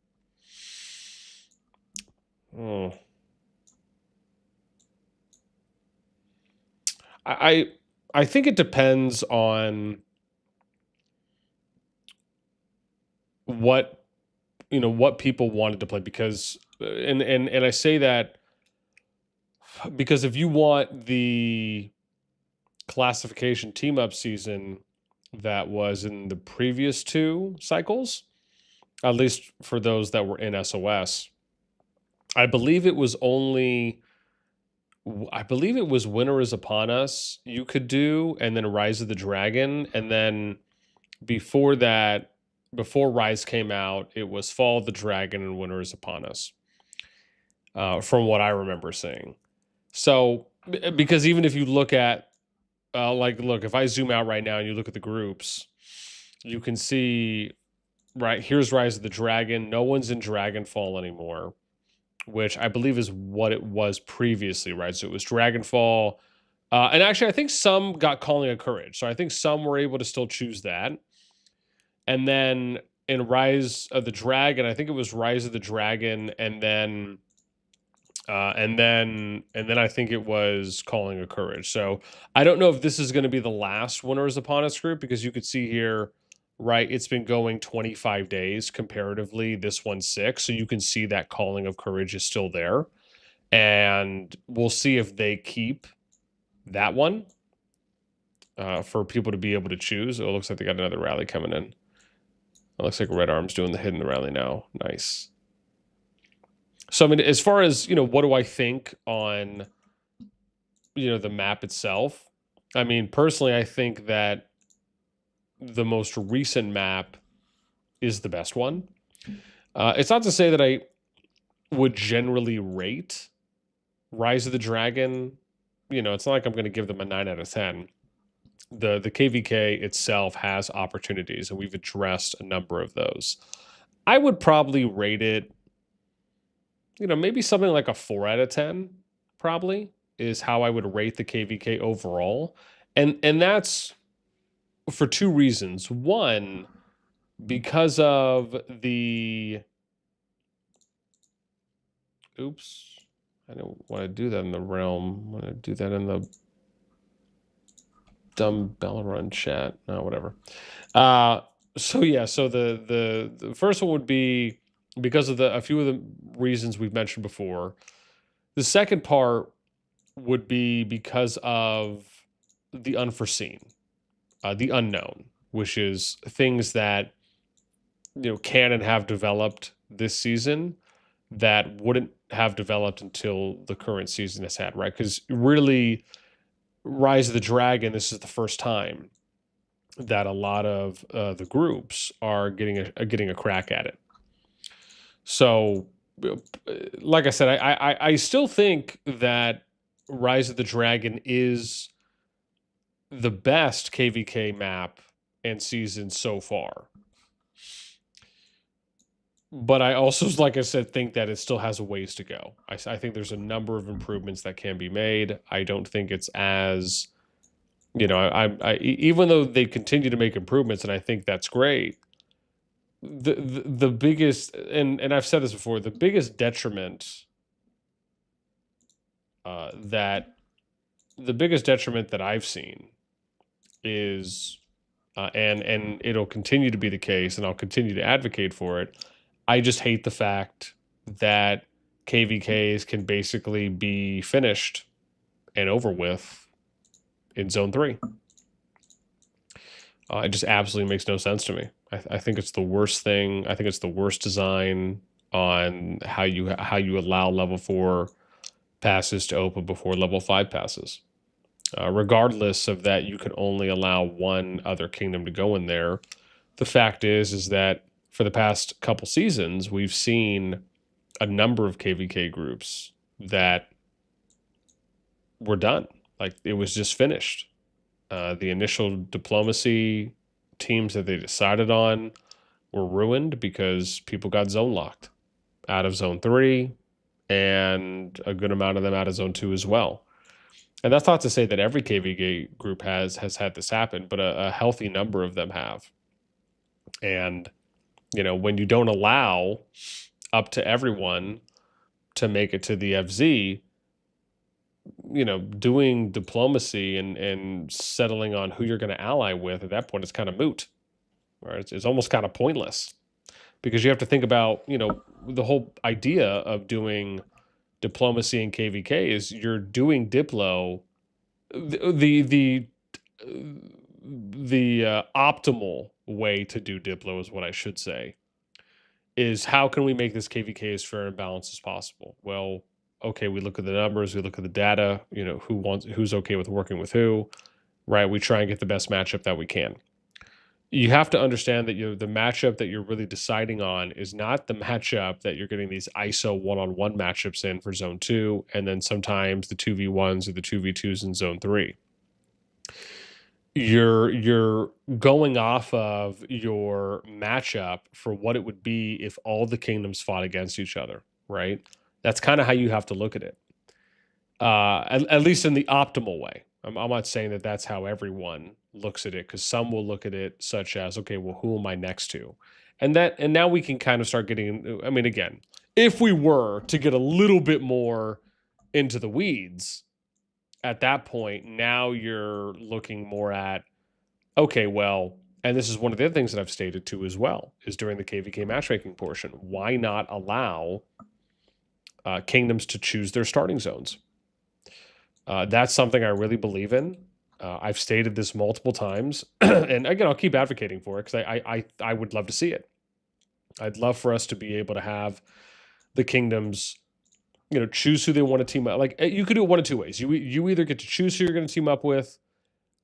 I think it depends on what people wanted to play, because and I say that because if you want the classification team up season that was in the previous 2 cycles, at least for those that were in SOS, I believe it was Winter is Upon Us you could do, and then Rise of the Dragon, and then before that, before Rise came out, it was Fall of the Dragon and Winter is Upon Us, from what I remember seeing. So, because even if you look at, look, if I zoom out right now and you look at the groups, you can see, right, here's Rise of the Dragon. No one's in Dragonfall anymore, which I believe is what it was previously, right? So it was Dragonfall. And actually, I think some got Calling of Courage. So I think some were able to still choose that. And then in Rise of the Dragon, I think it was Rise of the Dragon, and then I think it was Calling of Courage. So I don't know if this is going to be the last Winners Upon Us group, because you could see here, right, it's been going 25 days comparatively. This one's 6. So you can see that Calling of Courage is still there. And we'll see if they keep that one for people to be able to choose. Oh, it looks like they got another rally coming in. It looks like Red Arm's doing the hidden rally now. Nice. So, I mean, as far as, what do I think on, the map itself? I mean, personally, I think that the most recent map is the best one. It's not to say that I would generally rate Rise of the Dragon. It's not like I'm going to give them a 9 out of 10. The KvK itself has opportunities, and we've addressed a number of those. I would probably rate it, maybe something like a 4 out of 10, probably, is how I would rate the KvK overall. And that's for 2 reasons. One, because of the... Oops. I don't want to do that in the realm. I want to do that in the dumb Bellarun chat. No, whatever. So yeah, so the first one would be because of a few of the reasons we've mentioned before. The second part would be because of the unforeseen, the unknown, which is things that can and have developed this season that wouldn't have developed until the current season has had, right? Because really, Rise of the Dragon, this is the first time that a lot of the groups are getting a crack at it. So, like I said, I still think that Rise of the Dragon is the best KvK map and season so far. But I also, like I said, think that it still has a ways to go. I think there's a number of improvements that can be made. I don't think it's as, even though they continue to make improvements, and I think that's great. The biggest, and I've said this before, the biggest detriment that I've seen is, and it'll continue to be the case, and I'll continue to advocate for it. I just hate the fact that KvKs can basically be finished and over with in Zone 3. It just absolutely makes no sense to me. I think it's the worst thing. I think it's the worst design on how you allow level 4 passes to open before level 5 passes. Regardless of that, you can only allow one other kingdom to go in there. The fact is that for the past couple seasons, we've seen a number of KvK groups that were done. Like, it was just finished. The initial diplomacy teams that they decided on were ruined because people got zone locked out of Zone 3 and a good amount of them out of Zone 2 as well. And that's not to say that every KvK group has had this happen, but a healthy number of them have. And when you don't allow up to everyone to make it to the FZ, doing diplomacy and settling on who you're going to ally with at that point is kind of moot. Right? It's almost kind of pointless, because you have to think about, the whole idea of doing diplomacy in KvK is you're doing Diplo, the optimal way to do Diplo is what I should say, is how can we make this KvK as fair and balanced as possible? Well, okay, we look at the numbers, we look at the data, who's okay with working with who, right? We try and get the best matchup that we can. You have to understand that the matchup that you're really deciding on is not the matchup that you're getting these ISO one-on-one matchups in for Zone 2, and then sometimes the 2v1s or the 2v2s in Zone 3. You're going off of your matchup for what it would be if all the kingdoms fought against each other, right? That's kind of how you have to look at it, at least in the optimal way. I'm not saying that that's how everyone looks at it, because some will look at it such as, okay, well, who am I next to? And now we can kind of start getting, I mean, again, if we were to get a little bit more into the weeds, at that point, now you're looking more at, okay, well, and this is one of the other things that I've stated too as well, is during the KvK matchmaking portion, why not allow kingdoms to choose their starting zones? That's something I really believe in. I've stated this multiple times, and again, I'll keep advocating for it, because I would love to see it. I'd love for us to be able to have the kingdoms, choose who they want to team up. Like, you could do it one of two ways. You either get to choose who you're going to team up with,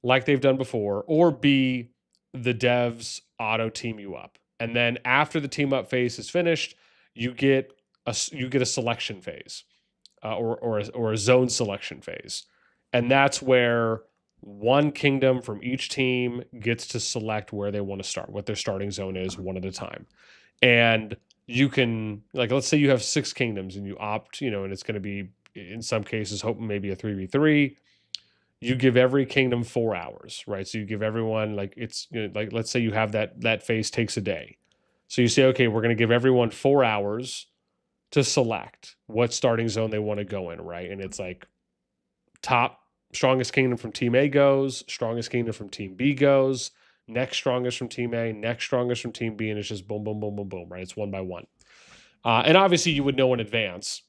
like they've done before, or B, the devs auto team you up, and then after the team up phase is finished, you get a selection phase, or a zone selection phase, and that's where one kingdom from each team gets to select where they want to start, what their starting zone is, one at a time. And you can, like, let's say you have 6 kingdoms and you opt, and it's going to be, in some cases, hoping maybe a 3v3. You give every kingdom 4 hours, right? So you give everyone, like, it's, like, let's say you have that phase takes a day. So you say, okay, we're going to give everyone 4 hours to select what starting zone they want to go in, right? And it's like, top strongest kingdom from Team A goes, strongest kingdom from Team B goes, next strongest from Team A, next strongest from Team B, and it's just boom, boom, boom, boom, boom, right? It's one by one. And obviously you would know in advance.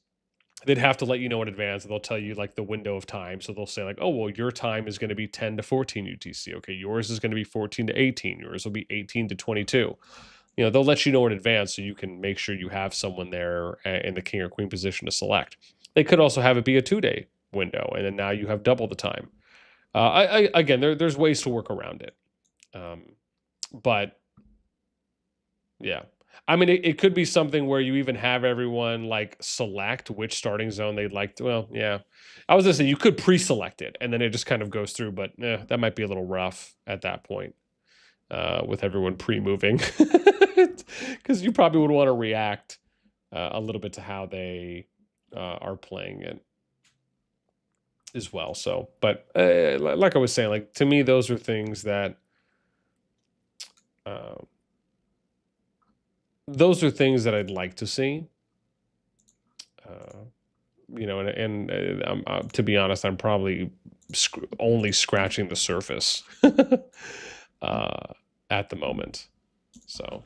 They'd have to let you know in advance, and they'll tell you like the window of time. So they'll say like, oh, well, your time is going to be 10 to 14 UTC. Okay, yours is going to be 14 to 18. Yours will be 18 to 22. You know, they'll let you know in advance so you can make sure you have someone there in the king or queen position to select. They could also have it be a 2-day window, and then now you have double the time. Again, there's ways to work around it. But yeah. I mean, it could be something where you even have everyone like select which starting zone they'd like to. Well, yeah. I was gonna say you could pre-select it and then it just kind of goes through, but that might be a little rough at that point with everyone pre-moving. Because you probably would want to react a little bit to how they are playing it as well. So, but like I was saying, like to me, those are things that I'd like to see. You know, and to be honest, I'm probably only scratching the surface at the moment. So,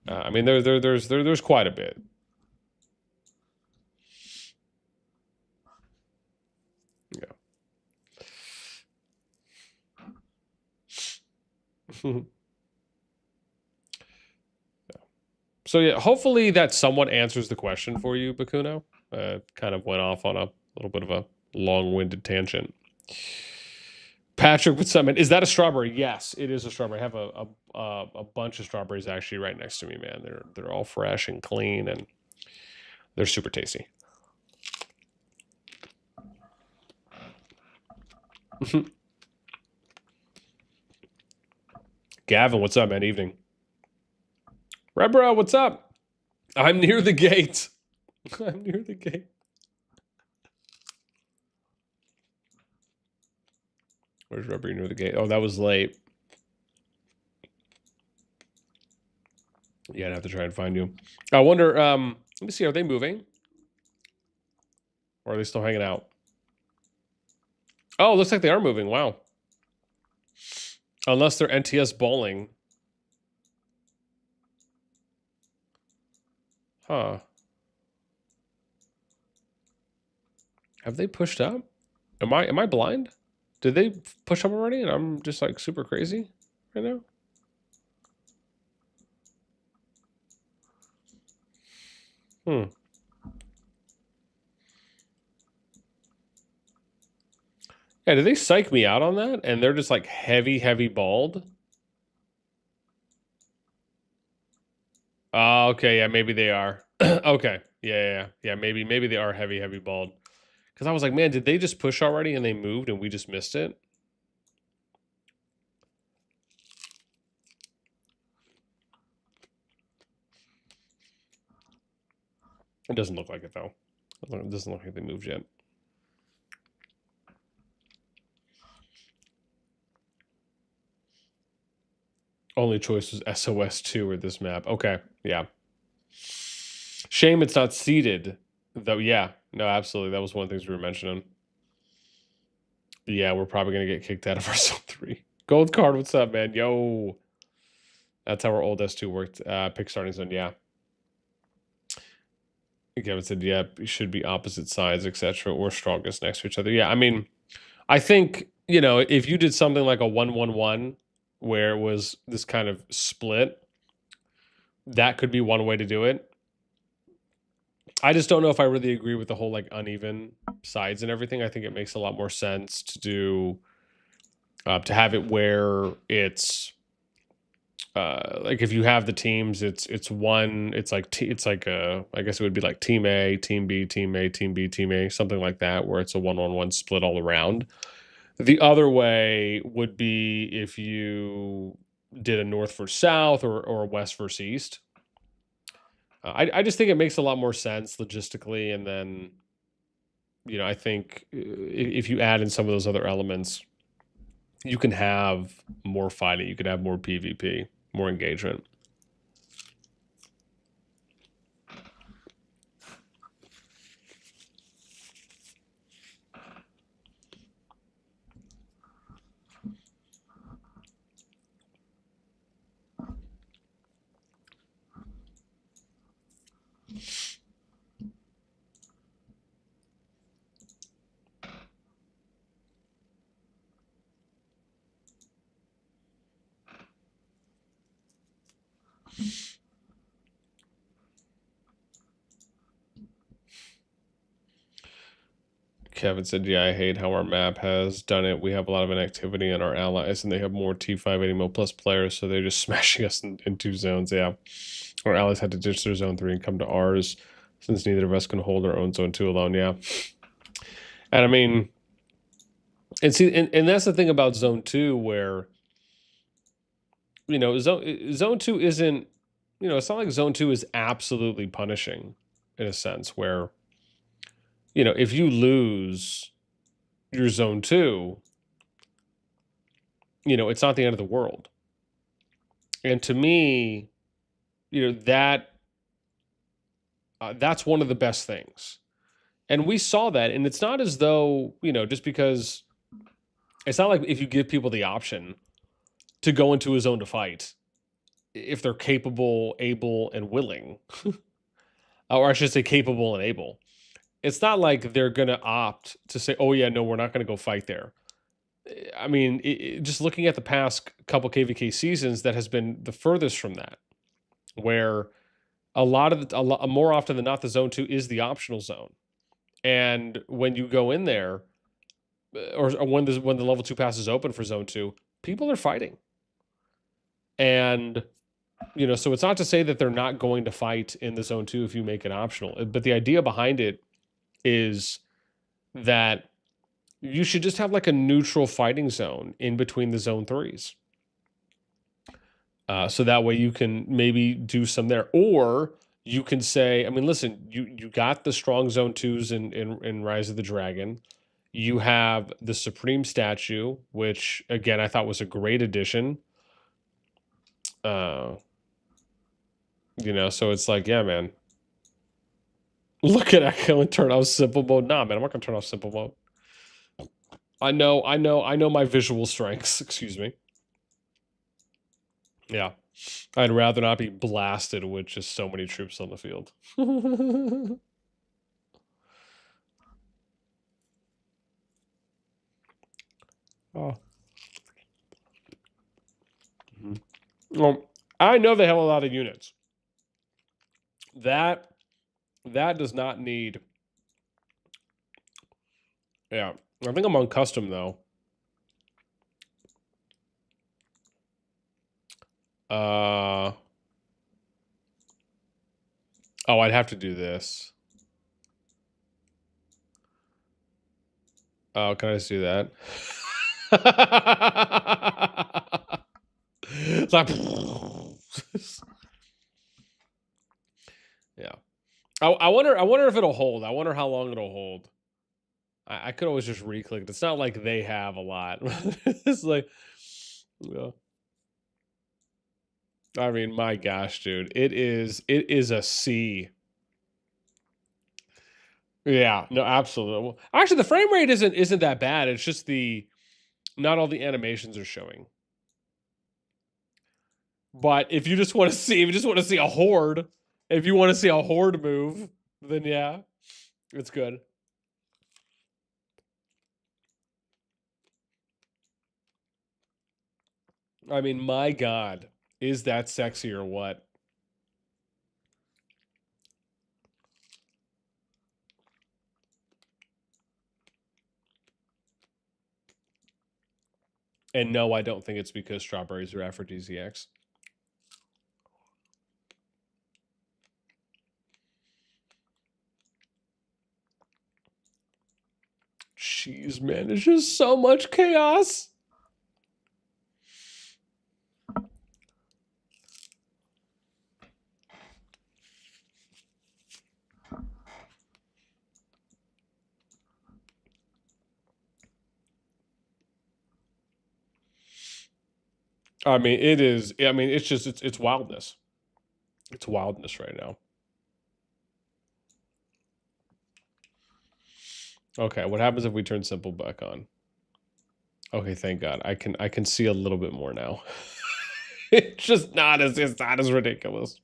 I mean, there's quite a bit. Yeah. So yeah, hopefully that somewhat answers the question for you, Bakuno. Kind of went off on a little bit of a long-winded tangent. Patrick with something. Is that a strawberry? Yes, it is a strawberry. I have a bunch of strawberries actually right next to me, man. They're all fresh and clean, and they're super tasty. Gavin, what's up, man? Evening. Rebro, what's up? I'm near the gate. I'm near the gate. Where's Rebro near the gate? Oh, that was late. Yeah, I'd have to try and find you. I wonder, let me see, are they moving? Or are they still hanging out? Oh, looks like they are moving. Wow. Unless they're NTS bowling. Huh. Have they pushed up? Am I blind? Did they push up already and I'm just like super crazy right now? Yeah, did they psych me out on that? And they're just like heavy bald? Oh, okay, yeah, maybe they are. Okay. Yeah, maybe they are heavy bald. Because I was like, man, did they just push already and they moved and we just missed it? It doesn't look like it though. It doesn't look like they moved yet. Only choice was SOS 2 or this map. Okay, yeah. Shame it's not seeded, though. Yeah, no, absolutely. That was one of the things we were mentioning. Yeah, we're probably going to get kicked out of our Zone 3. Gold card, what's up, man? Yo. That's how our old S2 worked. Pick starting zone, yeah. Kevin said, yeah, it should be opposite sides, etc., or strongest next to each other. Yeah, I mean, I think, you know, if you did something like a 1-1-1 where it was this kind of split, that could be one way to do it. I just don't know if I really agree with the whole like uneven sides and everything. I think it makes a lot more sense to do to have it where it's like if you have the teams, it's like I guess it would be like team A, team B, team A, team B, team A, something like that, where it's a 1-on-1 split all around. The other way would be if you did a north versus south or a west versus east. I just think it makes a lot more sense logistically, and then, you know, I think if you add in some of those other elements, you can have more fighting, you can have more PvP, more engagement. Kevin said, yeah, I hate how our map has done it. We have a lot of inactivity in our allies, and they have more T5 80 plus players, so they're just smashing us in 2 zones. Yeah. Our allies had to ditch their zone 3 and come to ours, since neither of us can hold our own zone 2 alone. Yeah. And I mean, and see, and that's the thing about zone 2, where, you know, zone 2 isn't, you know, it's not like zone 2 is absolutely punishing, in a sense, where, you know, if you lose your zone 2, you know, it's not the end of the world. And to me, you know, that's one of the best things. And we saw that, and it's not as though, you know, just because, it's not like if you give people the option to go into a zone to fight, if they're capable, able, and willing, or I should say capable and able, it's not like they're going to opt to say, oh yeah, no, we're not going to go fight there. I mean, just looking at the past couple KvK seasons, that has been the furthest from that, where a lot more often than not, the zone 2 is the optional zone. And when you go in there, or when the level 2 pass is open for zone 2, people are fighting. And, you know, so it's not to say that they're not going to fight in the zone 2 if you make it optional. But the idea behind it is that you should just have like a neutral fighting zone in between the zone 3s. So that way you can maybe do some there. Or you can say, I mean, listen, you got the strong zone 2s in Rise of the Dragon. You have the Supreme statue, which again I thought was a great addition. You know, so it's like, yeah, man. Look at Echo and turn off simple mode. Nah, man, I'm not gonna turn off simple mode. I know my visual strengths. Excuse me. Yeah. I'd rather not be blasted with just so many troops on the field. Oh. Well, I know they have a lot of units. That does not need. Yeah. I think I'm on custom though. Oh, I'd have to do this. Oh, can I just do that? It's like, yeah. I wonder if it'll hold. I wonder how long it'll hold. I could always just re-click. It's not like they have a lot. It's like, yeah. I mean, my gosh, dude, it is a C. Yeah, no, absolutely. Actually, the frame rate isn't that bad. It's just not all the animations are showing. But if you just want to see, a horde, if you want to see a horde move, then yeah, it's good. I mean, my God, is that sexy or what? And no, I don't think it's because strawberries are aphrodisiacs. Jeez, man, it's just so much chaos. I mean, it is. I mean, it's just it's wildness. It's wildness right now. Okay, what happens if we turn simple back on? Okay, thank God. I can see a little bit more now. It's just not as ridiculous.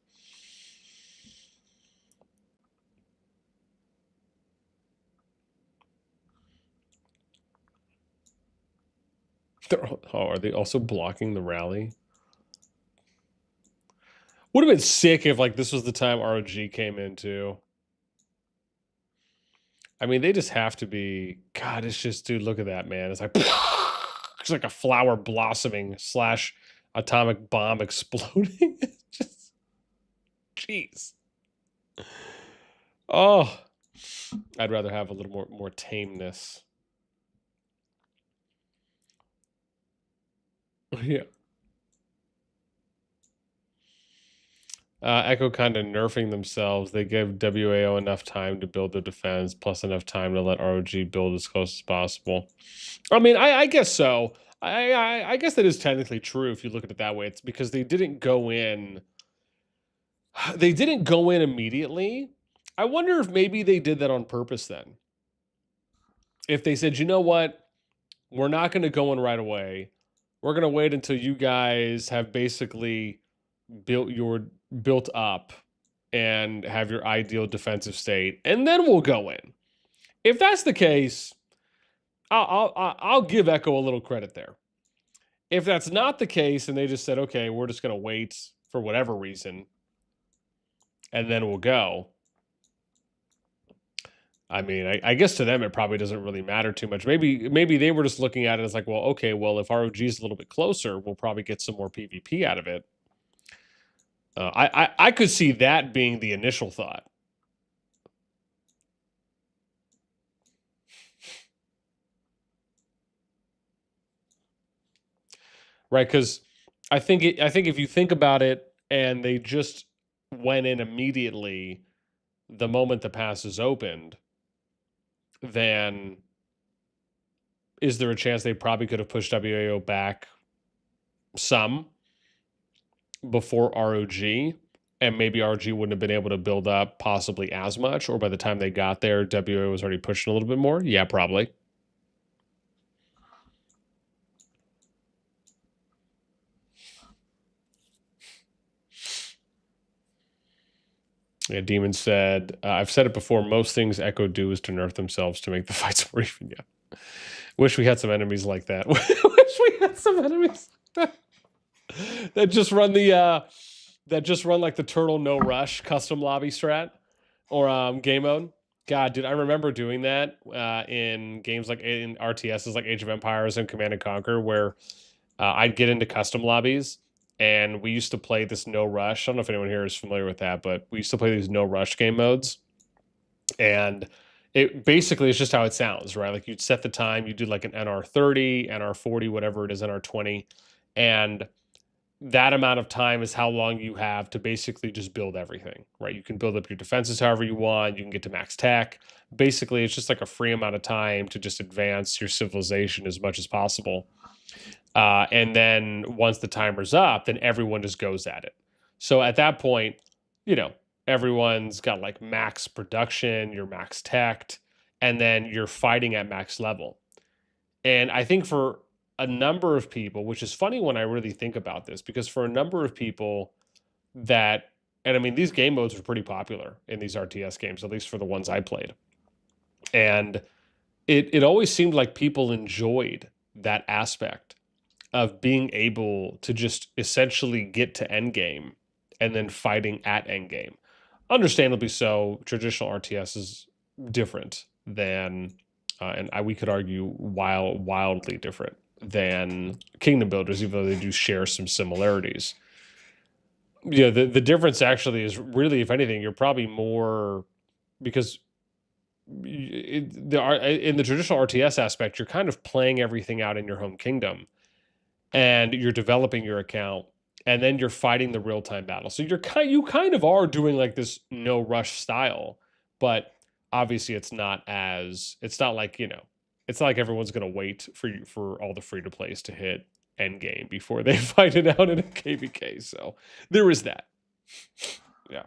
Are they also blocking the rally? Would have been sick if like this was the time ROG came in too. I mean, they just have to be. God, it's just, dude, look at that, man. It's like it's like a flower blossoming slash atomic bomb exploding. It's just, jeez. Oh, I'd rather have a little more tameness. Yeah. Echo kind of nerfing themselves. They give wAo enough time to build their defense, plus enough time to let ROG build as close as possible. I mean, I guess so. I guess that is technically true if you look at it that way. It's because they didn't go in. They didn't go in immediately. I wonder if maybe they did that on purpose then. If they said, you know what, we're not going to go in right away. We're going to wait until you guys have basically built up and have your ideal defensive state, and then we'll go in. If that's the case, I'll give Echo a little credit there. If that's not the case, and they just said, okay, we're just going to wait for whatever reason, and then we'll go. I mean, I guess to them it probably doesn't really matter too much. Maybe they were just looking at it as like, well, okay, well, if ROG is a little bit closer, we'll probably get some more PvP out of it. I could see that being the initial thought. Right, because I think if you think about it, and they just went in immediately the moment the pass is opened, then is there a chance they probably could have pushed wAo back some before ROG, and maybe ROG wouldn't have been able to build up possibly as much, or by the time they got there, wAo was already pushing a little bit more? Yeah, probably. Yeah, Demon said, I've said it before, most things Echo do is to nerf themselves to make the fights more even. Yeah. Wish we had some enemies like that. Wish we had some enemies like that just run the like the turtle no rush custom lobby strat or game mode. God, dude, I remember doing that in games like in RTSs like Age of Empires and Command and Conquer, where I'd get into custom lobbies, and we used to play this no rush. I don't know if anyone here is familiar with that, but we used to play these no rush game modes, and it basically is just how it sounds, right? Like you'd set the time, you do like an NR30, NR40, whatever it is, NR20, and that amount of time is how long you have to basically just build everything, right? You can build up your defenses however you want. You can get to max tech. Basically, it's just like a free amount of time to just advance your civilization as much as possible. And then once the timer's up, then everyone just goes at it. So at that point, you know, everyone's got like max production, you're max teched, and then you're fighting at max level. And I think for a number of people, which is funny when I really think about this, because for a number of people that, and I mean, these game modes were pretty popular in these RTS games, at least for the ones I played. And it always seemed like people enjoyed that aspect of being able to just essentially get to endgame and then fighting at endgame. Understandably so, traditional RTS is different than, and we could argue wildly different than Kingdom Builders, even though they do share some similarities. Yeah, the difference actually is really, if anything, you're probably more, because in the traditional RTS aspect, you're kind of playing everything out in your home kingdom, and you're developing your account, and then you're fighting the real-time battle. So you kind of are doing like this no rush style, but obviously it's not like, you know, it's not like everyone's going to wait for all the free-to-plays to hit endgame before they fight it out in a KvK. So there is that. Yeah.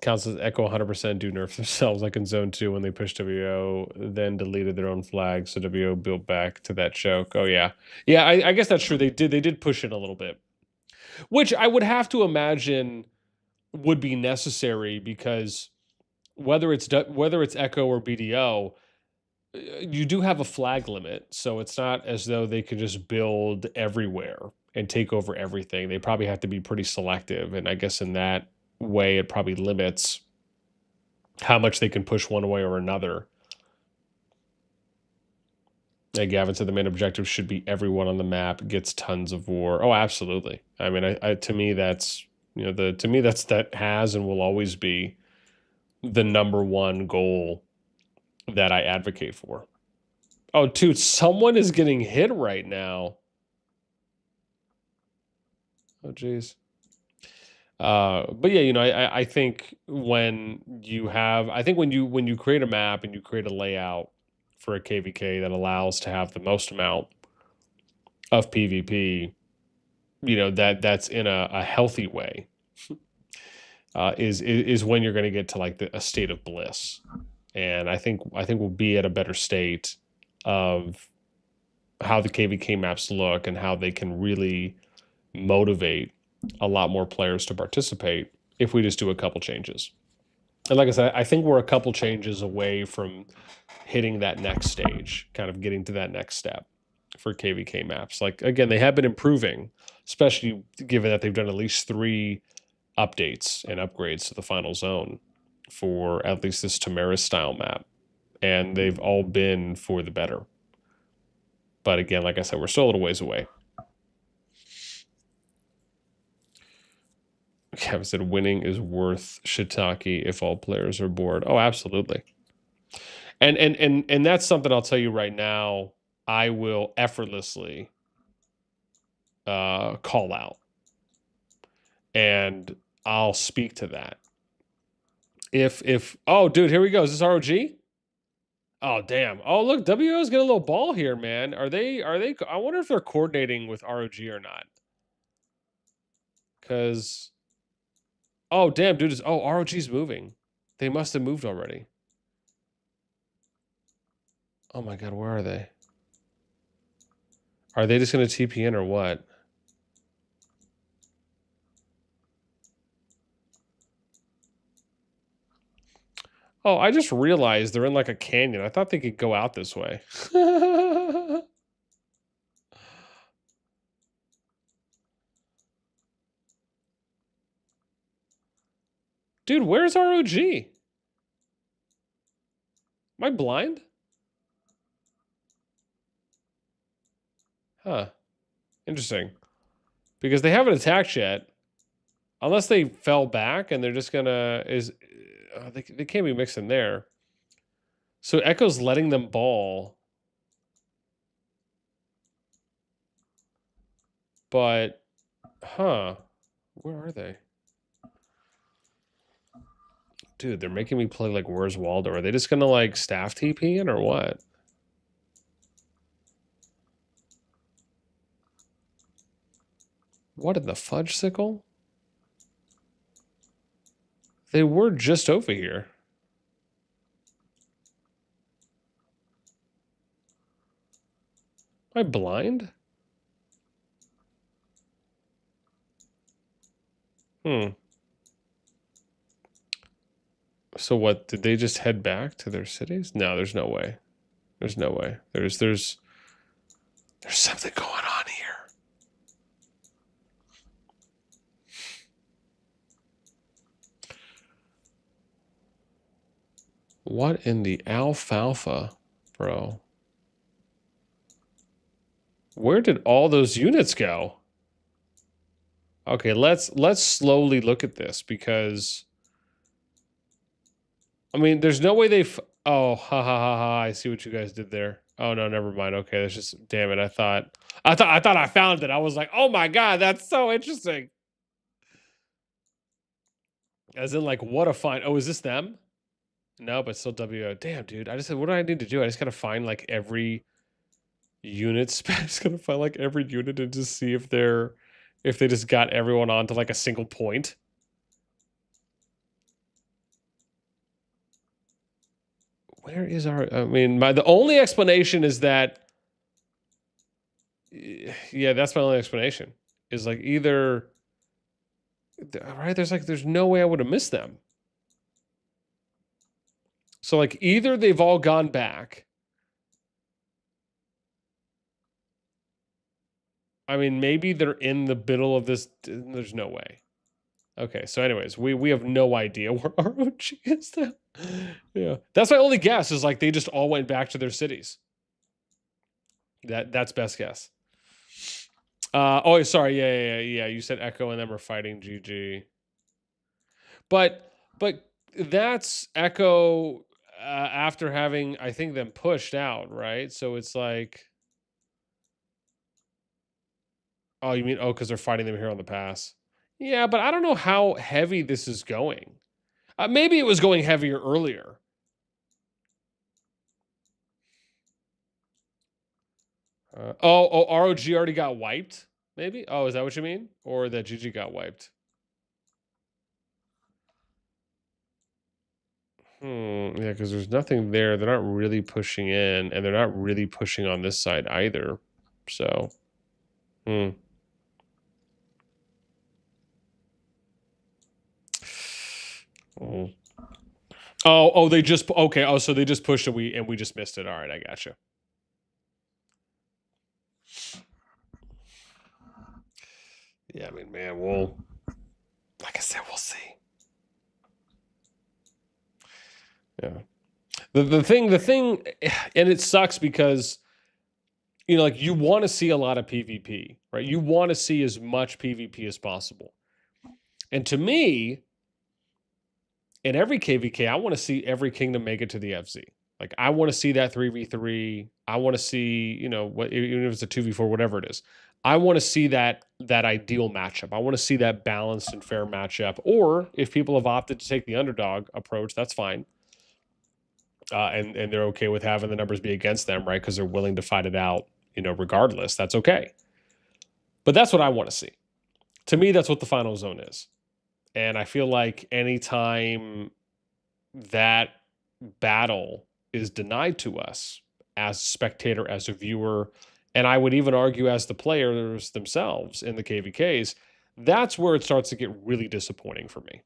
Counts as Echo 100% do nerf themselves, like in Zone 2 when they pushed wAo, then deleted their own flag, so wAo built back to that choke. Oh, yeah. Yeah, I guess that's true. They did push it a little bit, which I would have to imagine would be necessary, because whether it's Echo or BDO, you do have a flag limit, so it's not as though they could just build everywhere and take over everything. They probably have to be pretty selective, and I guess in that way, it probably limits how much they can push one way or another. Like Gavin said, the main objective should be everyone on the map gets tons of war. Oh, absolutely. I mean, to me, that's that has and will always be the number one goal that I advocate for. Oh, dude, someone is getting hit right now. Oh, geez. But yeah, I think when you have, I think when you create a map and you create a layout for a KvK that allows to have the most amount of PvP, that's in a healthy way, is when you're going to get to like a state of bliss. And I think we'll be at a better state of how the KvK maps look and how they can really motivate a lot more players to participate if we just do a couple changes. And like I said, I think we're a couple changes away from hitting that next stage, kind of getting to that next step for KvK maps. Like, again, they have been improving, especially given that they've done at least 3 updates and upgrades to the final zone for at least this Tamaris style map. And they've all been for the better. But again, like I said, we're still a little ways away. Kevin said winning is worth shiitake if all players are bored. Oh, absolutely. And that's something I'll tell you right now, I will effortlessly call out. And I'll speak to that. If oh, dude, here we go. Is this ROG? Oh, damn. Oh, look, wAo's got a little ball here, man. Are they I wonder if they're coordinating with ROG or not. Cuz oh, damn, dude, ROG's moving. They must have moved already. Oh my god, where are they? Are they just going to TP in or what? Oh, I just realized they're in like a canyon. I thought they could go out this way. Dude, where's ROG? Am I blind? Huh. Interesting. Because they haven't attacked yet. Unless they fell back and they're just gonna... they can't be mixing there. So Echo's letting them ball. But... Huh. Where are they? Dude, they're making me play like Where's Waldo. Are they just gonna like staff TP in or what? What in the fudge sickle? They were just over here. Am I blind? So what, did they just head back to their cities? No, there's no way. There's no way. There's something going on here. What in the alfalfa, bro? Where did all those units go? Okay, let's slowly look at this because I mean, there's no way oh, ha ha ha ha, I see what you guys did there. Oh no, never mind. Okay, that's just damn it. I thought I found it. I was like, "Oh my god, that's so interesting." As in like what a find. Oh, is this them? No, but still WO. Damn, dude. I just said, what do I need to do? I just gotta find like every unit. I just gotta find like every unit and just see if they just got everyone onto like a single point. Where is I mean, the only explanation is that yeah, that's my only explanation. Is like either right, there's no way I would have missed them. So like either they've all gone back I mean, maybe they're in the middle of this. There's no way. Okay, so anyways, we have no idea where ROG is now. Yeah, that's my only guess. Is like they just all went back to their cities. That's best guess. Oh, sorry. Yeah. You said Echo and them are fighting GG, but that's Echo after having, I think, them pushed out, right? So it's like, oh, you mean, oh, because they're fighting them here on the pass. Yeah, but I don't know how heavy this is going. Maybe it was going heavier earlier. ROG already got wiped. Maybe. Oh, is that what you mean? Or that GG got wiped? Yeah, because there's nothing there. They're not really pushing in, and they're not really pushing on this side either. So, hmm. Oh, they just okay. Oh, so they just pushed and we just missed it. All right, I gotcha. Yeah, I mean, man, like I said, we'll see. Yeah. The thing, and it sucks because, you know, like you want to see a lot of PvP, right? You want to see as much PvP as possible. And to me, in every KvK, I want to see every kingdom make it to the FZ. Like I want to see that 3v3. I want to see, you know, what, even if it's a 2v4, whatever it is. I want to see that ideal matchup. I want to see that balanced and fair matchup. Or if people have opted to take the underdog approach, that's fine. And they're okay with having the numbers be against them, right? Because they're willing to fight it out, you know, regardless. That's okay. But that's what I want to see. To me, that's what the final zone is. And I feel like anytime that battle is denied to us as a spectator, as a viewer, and I would even argue as the players themselves in the KvKs, that's where it starts to get really disappointing for me.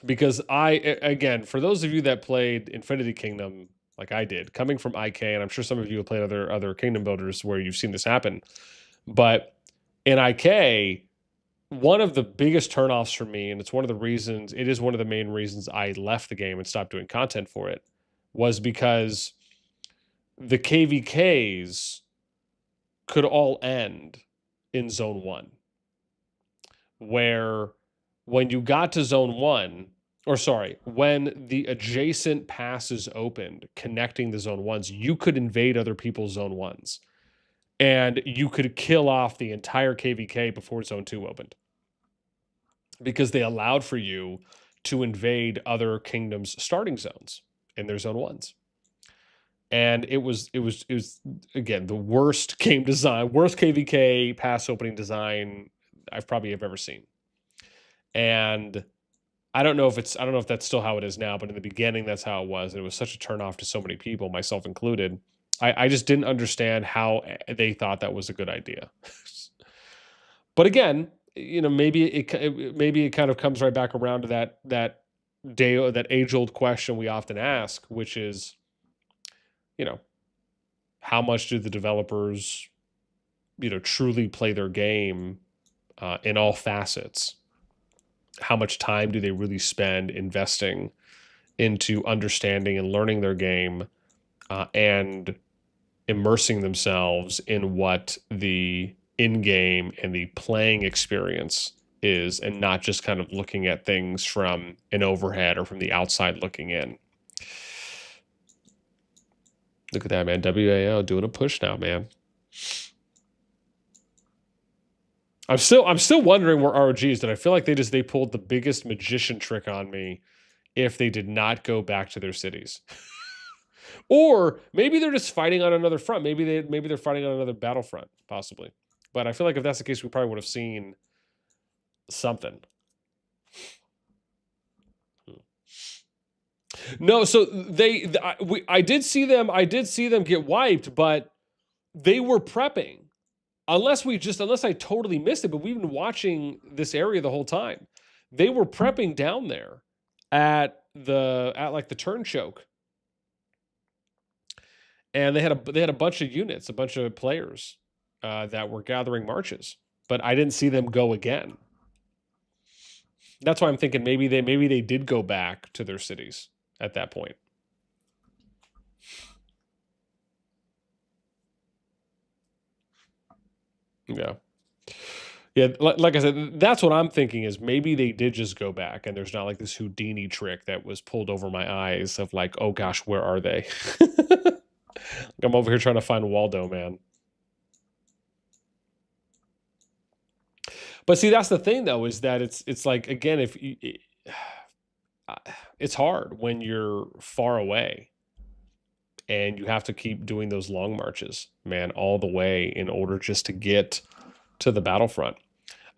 Because again, for those of you that played Infinity Kingdom like I did, coming from IK, and I'm sure some of you have played other kingdom builders where you've seen this happen, but in IK, one of the biggest turnoffs for me, and it's one of the reasons, it is one of the main reasons I left the game and stopped doing content for it, was because the KvKs could all end in Zone 1. Where when you got to Zone 1, or sorry, when the adjacent passes opened connecting the Zone 1s, you could invade other people's Zone 1s. And you could kill off the entire KvK before Zone 2 opened. Because they allowed for you to invade other kingdoms' starting zones in their Zone 1s. And it was again the worst game design, worst KvK pass opening design I've probably ever seen. And I don't know if that's still how it is now, but in the beginning that's how it was. And it was such a turnoff to so many people, myself included. I just didn't understand how they thought that was a good idea. But again, you know, maybe it kind of comes right back around to that age-old question we often ask, which is, you know, how much do the developers, you know, truly play their game in all facets? How much time do they really spend investing into understanding and learning their game and immersing themselves in what the in-game and the playing experience is, and not just kind of looking at things from an overhead or from the outside looking in. Look at that, man. wAo doing a push now, man. I'm still wondering where ROG is. Did I feel like they pulled the biggest magician trick on me if they did not go back to their cities? Or maybe they're just fighting on another front. Maybe they're fighting on another battlefront, possibly. But I feel like if that's the case, we probably would have seen something. No, so I did see them get wiped, but they were prepping. Unless I totally missed it, but we've been watching this area the whole time. They were prepping down there at like the turn choke. And they had a bunch of units, a bunch of players that were gathering marches, but I didn't see them go again. That's why I'm thinking maybe they did go back to their cities at that point. Yeah. Yeah, like I said, that's what I'm thinking is maybe they did just go back and there's not like this Houdini trick that was pulled over my eyes of like, oh gosh, where are they? I'm over here trying to find Waldo, man. But see, that's the thing though, is that it's like, again, if you, it's hard when you're far away and you have to keep doing those long marches, man, all the way in order just to get to the battlefront.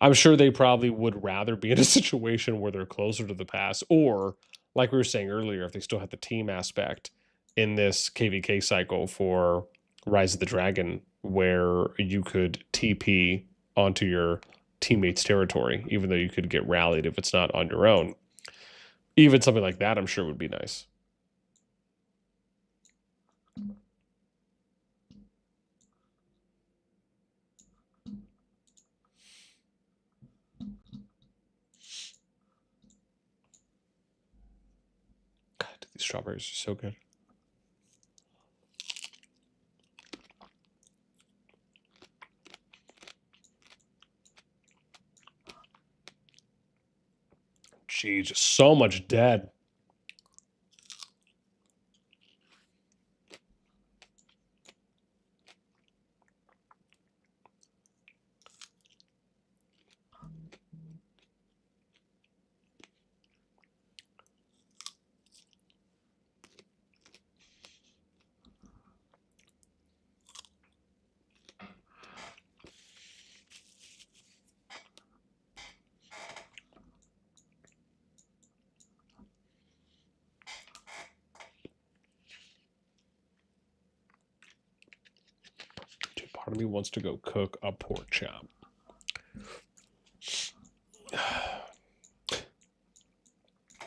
I'm sure they probably would rather be in a situation where they're closer to the pass, or like we were saying earlier, if they still have the team aspect in this KvK cycle for Rise of the Dragon, where you could TP onto your teammates' territory, even though you could get rallied if it's not on your own. Even something like that, I'm sure would be nice. God, these strawberries are so good. Gee, just so much dead. Part of me wants to go cook a pork chop.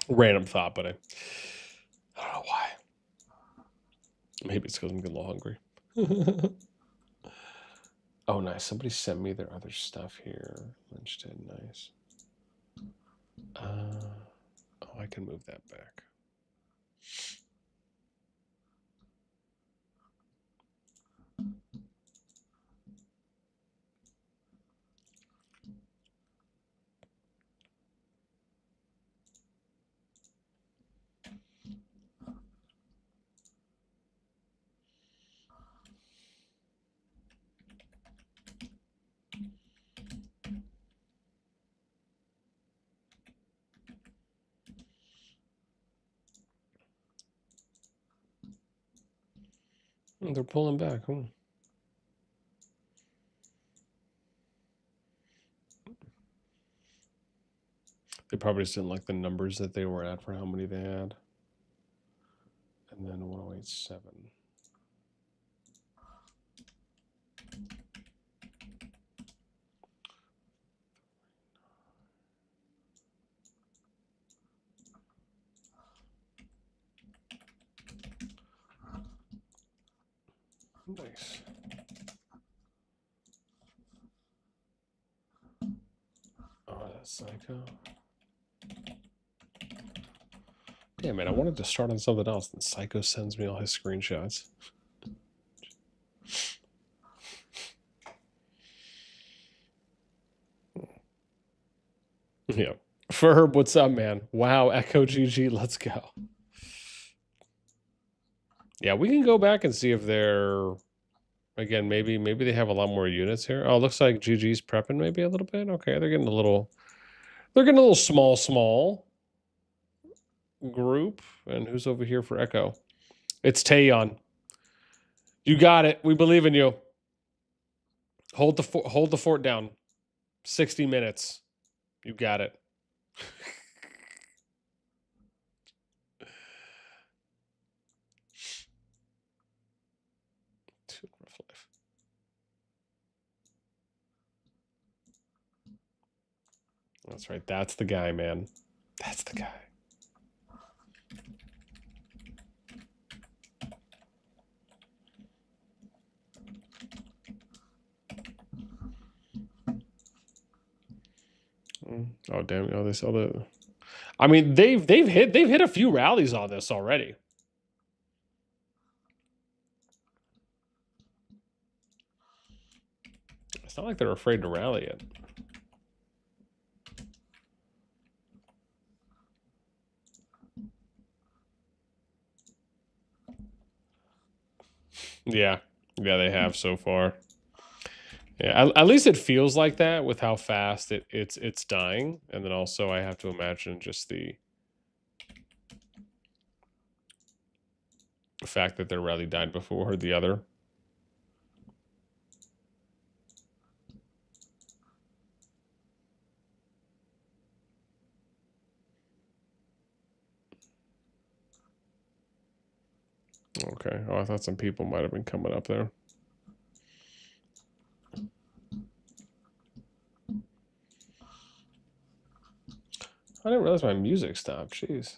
Random thought, but I don't know why. Maybe it's because I'm getting a little hungry. Oh, nice. Somebody sent me their other stuff here. Lunchstead, nice. Oh, I can move that back. They're pulling back. They probably just didn't like the numbers that they were at for how many they had. And then 1087. Nice. Oh, that's Psycho. Damn it, I wanted to start on something else, and Psycho sends me all his screenshots. Yeah. Ferb, what's up, man? Wow, Echo GG, let's go. Yeah, we can go back and see if they're, again, maybe they have a lot more units here. Oh, it looks like GG's prepping maybe a little bit. Okay, they're getting a little small group. And who's over here for Echo? It's Taeyeon. You got it. We believe in you. Hold the fort down. 60 minutes. You got it. That's right. That's the guy, man. That's the guy. Oh damn! Oh, this other. I mean, they've hit a few rallies on this already. It's not like they're afraid to rally it. Yeah, they have so far. Yeah, at least it feels like that with how fast it's dying, and then also I have to imagine just the fact that their rally died before the other. Okay. Oh, I thought some people might have been coming up there. I didn't realize my music stopped. Jeez.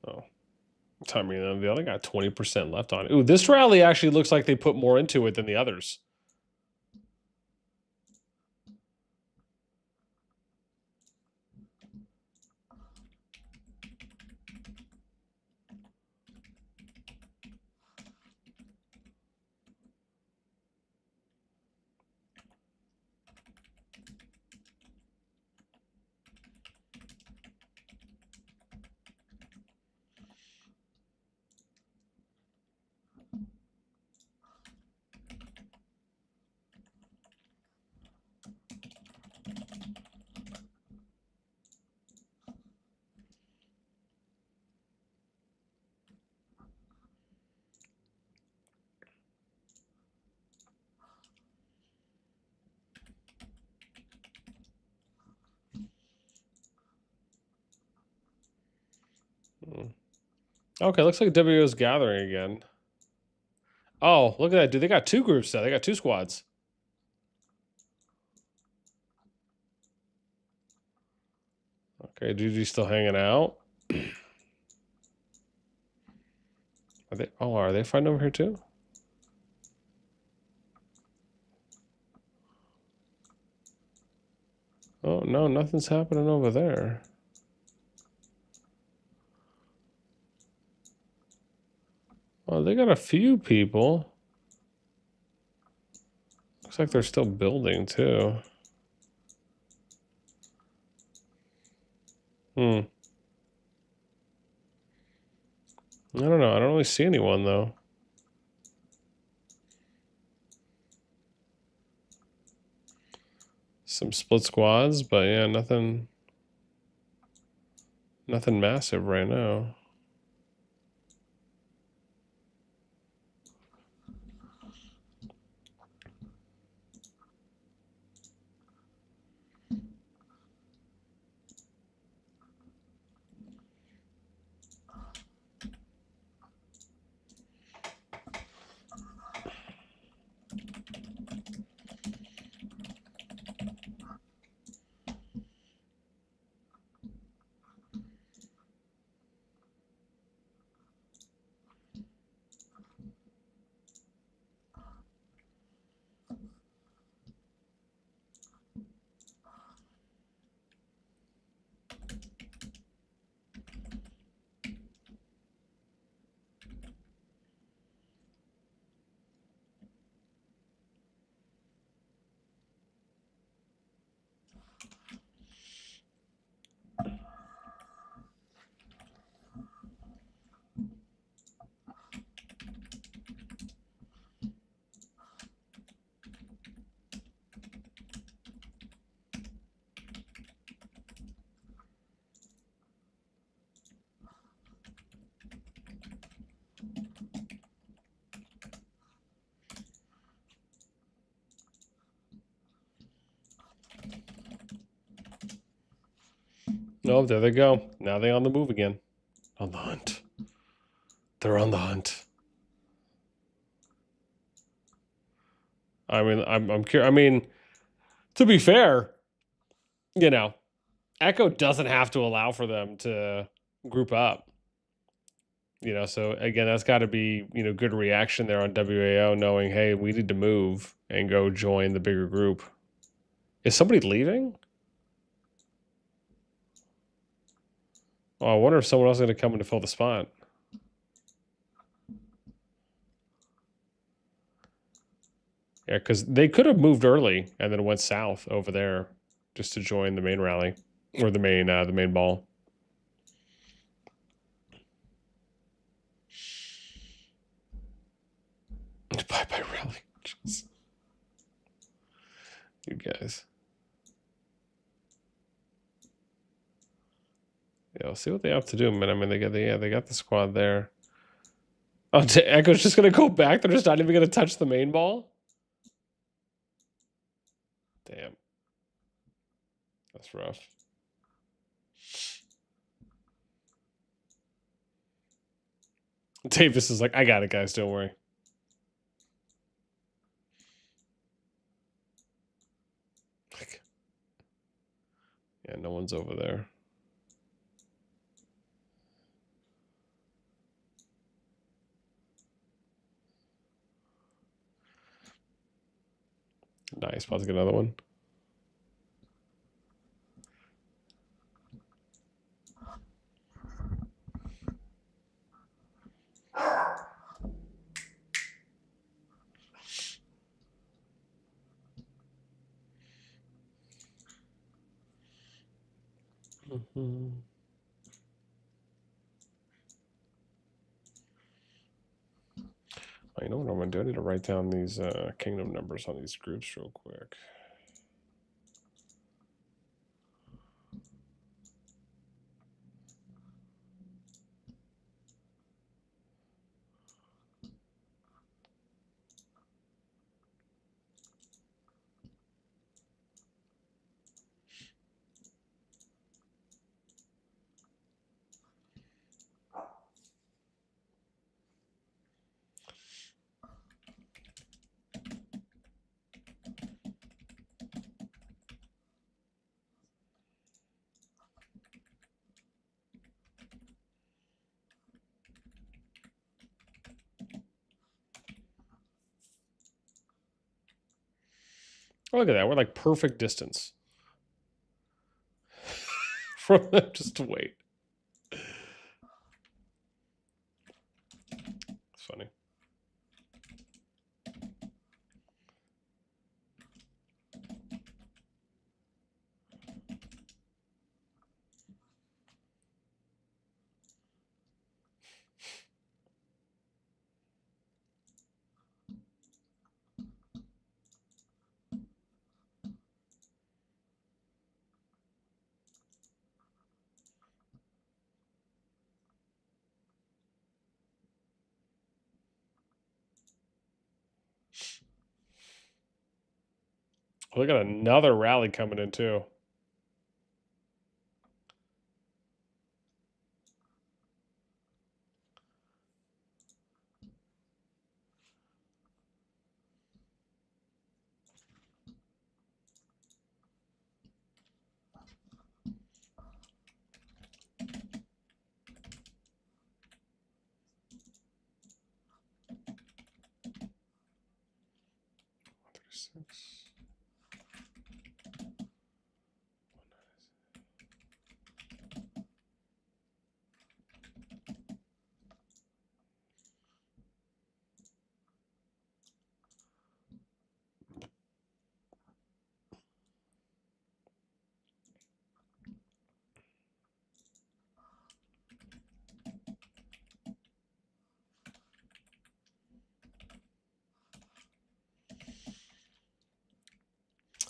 Oh. I mean, they only got 20% left on it. Ooh, this rally actually looks like they put more into it than the others. Okay, looks like WO is gathering again. Oh, look at that, dude. They got two groups now. They got two squads. Okay, GG's still hanging out. Are they fighting over here too? Oh, no, nothing's happening over there. Oh, they got a few people. Looks like they're still building too. I don't know. I don't really see anyone though. Some split squads, but yeah, nothing massive right now. Oh, there they go. Now they're on the move again. On the hunt. They're on the hunt. I mean, I'm curious. I mean, to be fair, you know, Echo doesn't have to allow for them to group up. You know, so again, that's got to be, you know, good reaction there on wAo, knowing, hey, we need to move and go join the bigger group. Is somebody leaving? Oh, I wonder if someone else is going to come in to fill the spot. Yeah, because they could have moved early and then went south over there just to join the main rally or the main ball. Bye rally. Jeez. You guys. Yeah, we'll see what they have to do, man. I mean, they got the squad there. Oh, Echo's just gonna go back. They're just not even gonna touch the main ball. Damn, that's rough. Davis is like, I got it, guys. Don't worry. Yeah, no one's over there. Nice. About to get another one. Mm-hmm. You know what I'm gonna do? I need to write down these kingdom numbers on these groups real quick. Oh, look at that. We're like perfect distance from them just to wait. It's funny. Oh, we got another rally coming in too.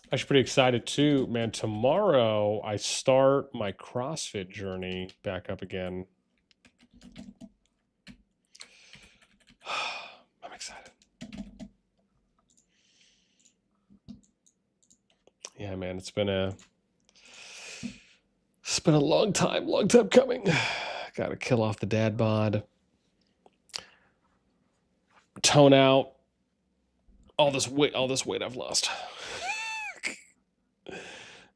Actually, pretty excited too, man. Tomorrow I start my CrossFit journey back up again. I'm excited. Yeah, man, it's been been a long time coming. Gotta kill off the dad bod. Tone out all this weight I've lost.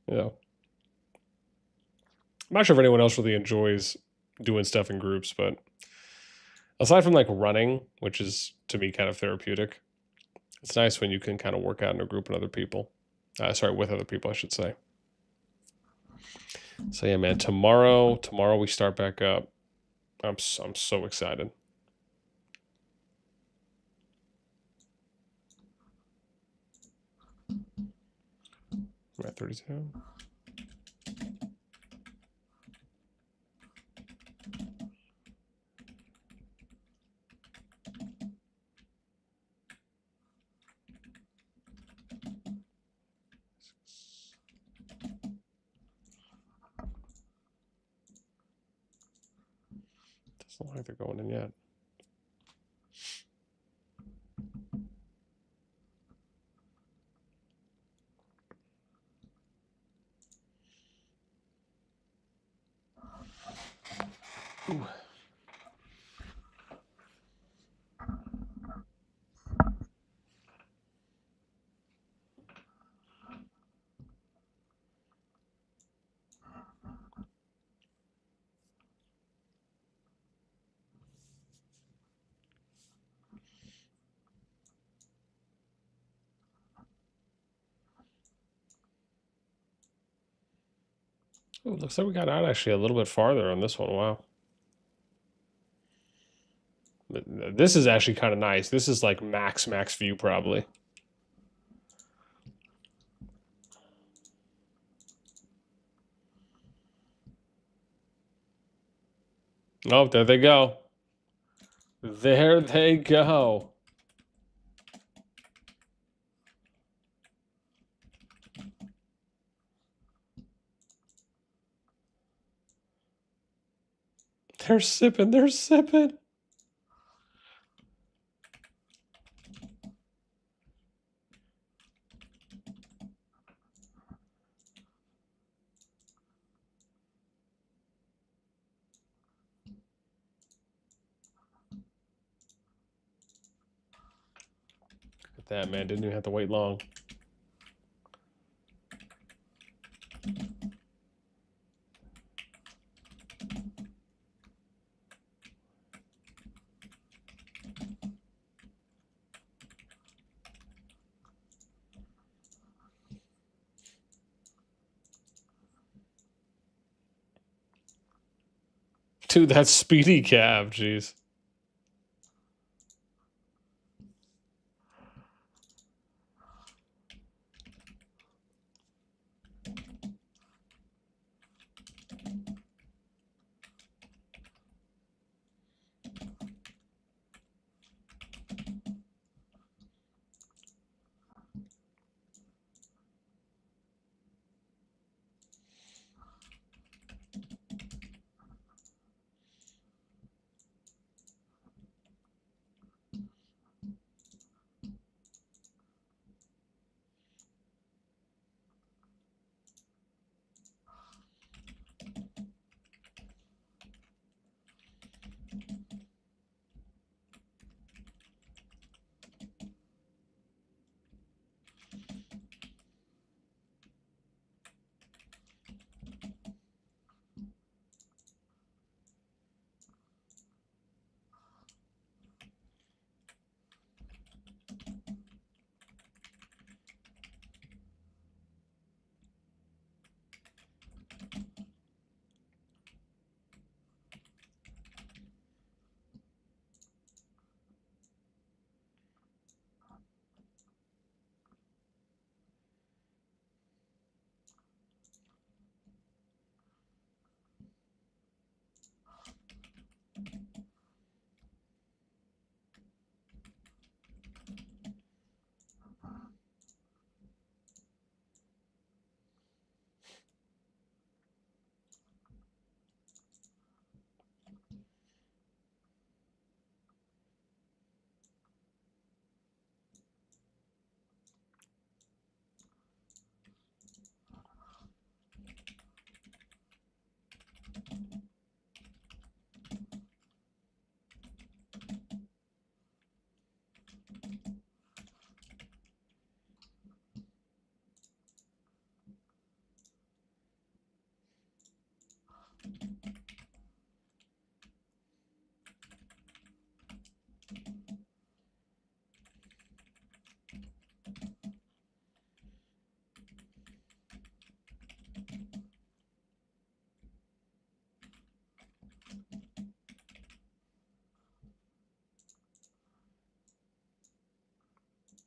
Yeah. I'm not sure if anyone else really enjoys doing stuff in groups, but aside from like running, which is to me kind of therapeutic, it's nice when you can kind of work out in a group with other people. With other people, I should say. So yeah, man, tomorrow we start back up. I'm so excited. I'm at 32. Doesn't look like they're going in yet. Ooh. Ooh, looks like we got out actually a little bit farther on this one. Wow. This is actually kind of nice. This is like max view probably. Oh, there they go. There they go. They're sipping. They're sipping. Look at that, man. Didn't even have to wait long. Dude, that's speedy cab. Jeez.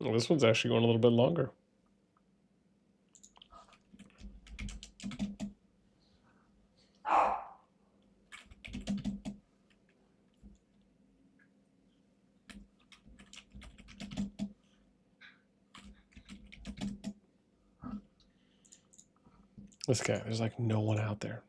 Well, this one's actually going a little bit longer. This guy, there's like no one out there.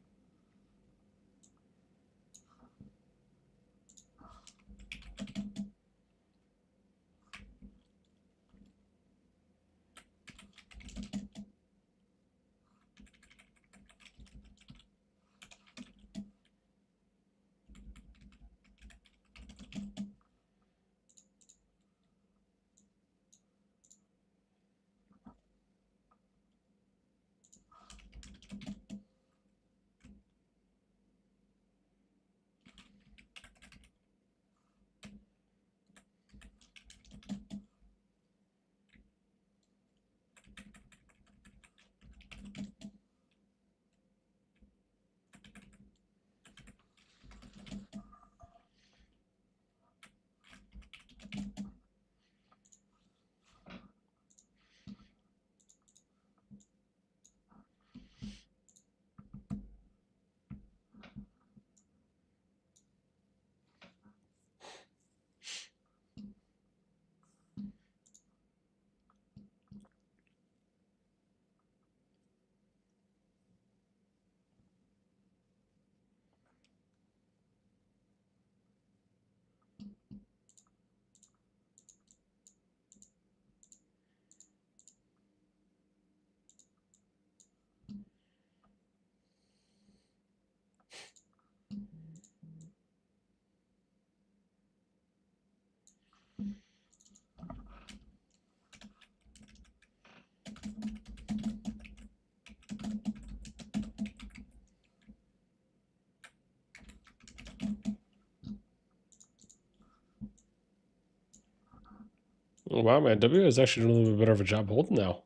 Wow, man, W is actually doing a little bit better of a job holding now.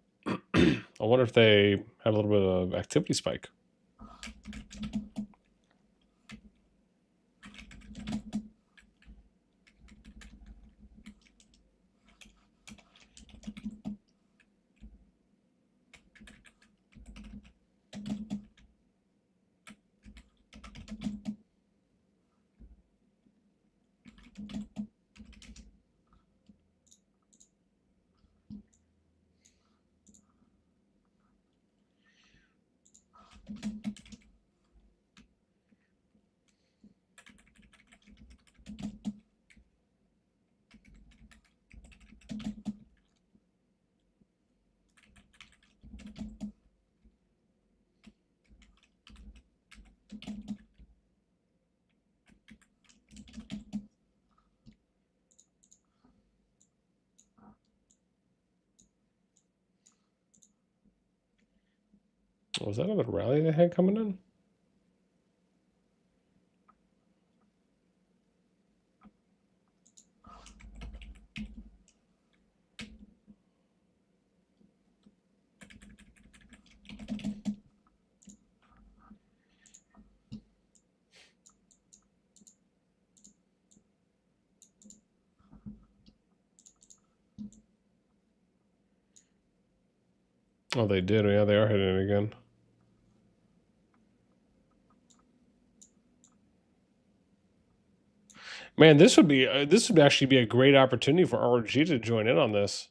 I wonder if they have a little bit of activity spike. Was that another rally they had coming in? Oh, they did. Yeah, they are hitting it again. Man, this would actually be a great opportunity for RG to join in on this.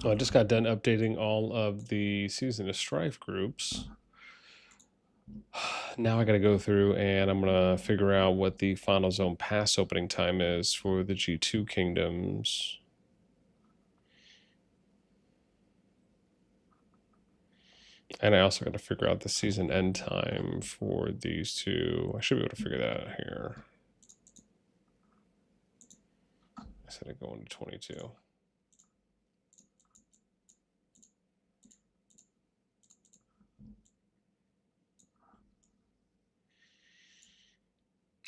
Oh, I just got done updating all of the Season of Strife groups. Now I got to go through and I'm going to figure out what the final zone pass opening time is for the G2 kingdoms. And I also got to figure out the season end time for these two. I should be able to figure that out here. I said I go into 22.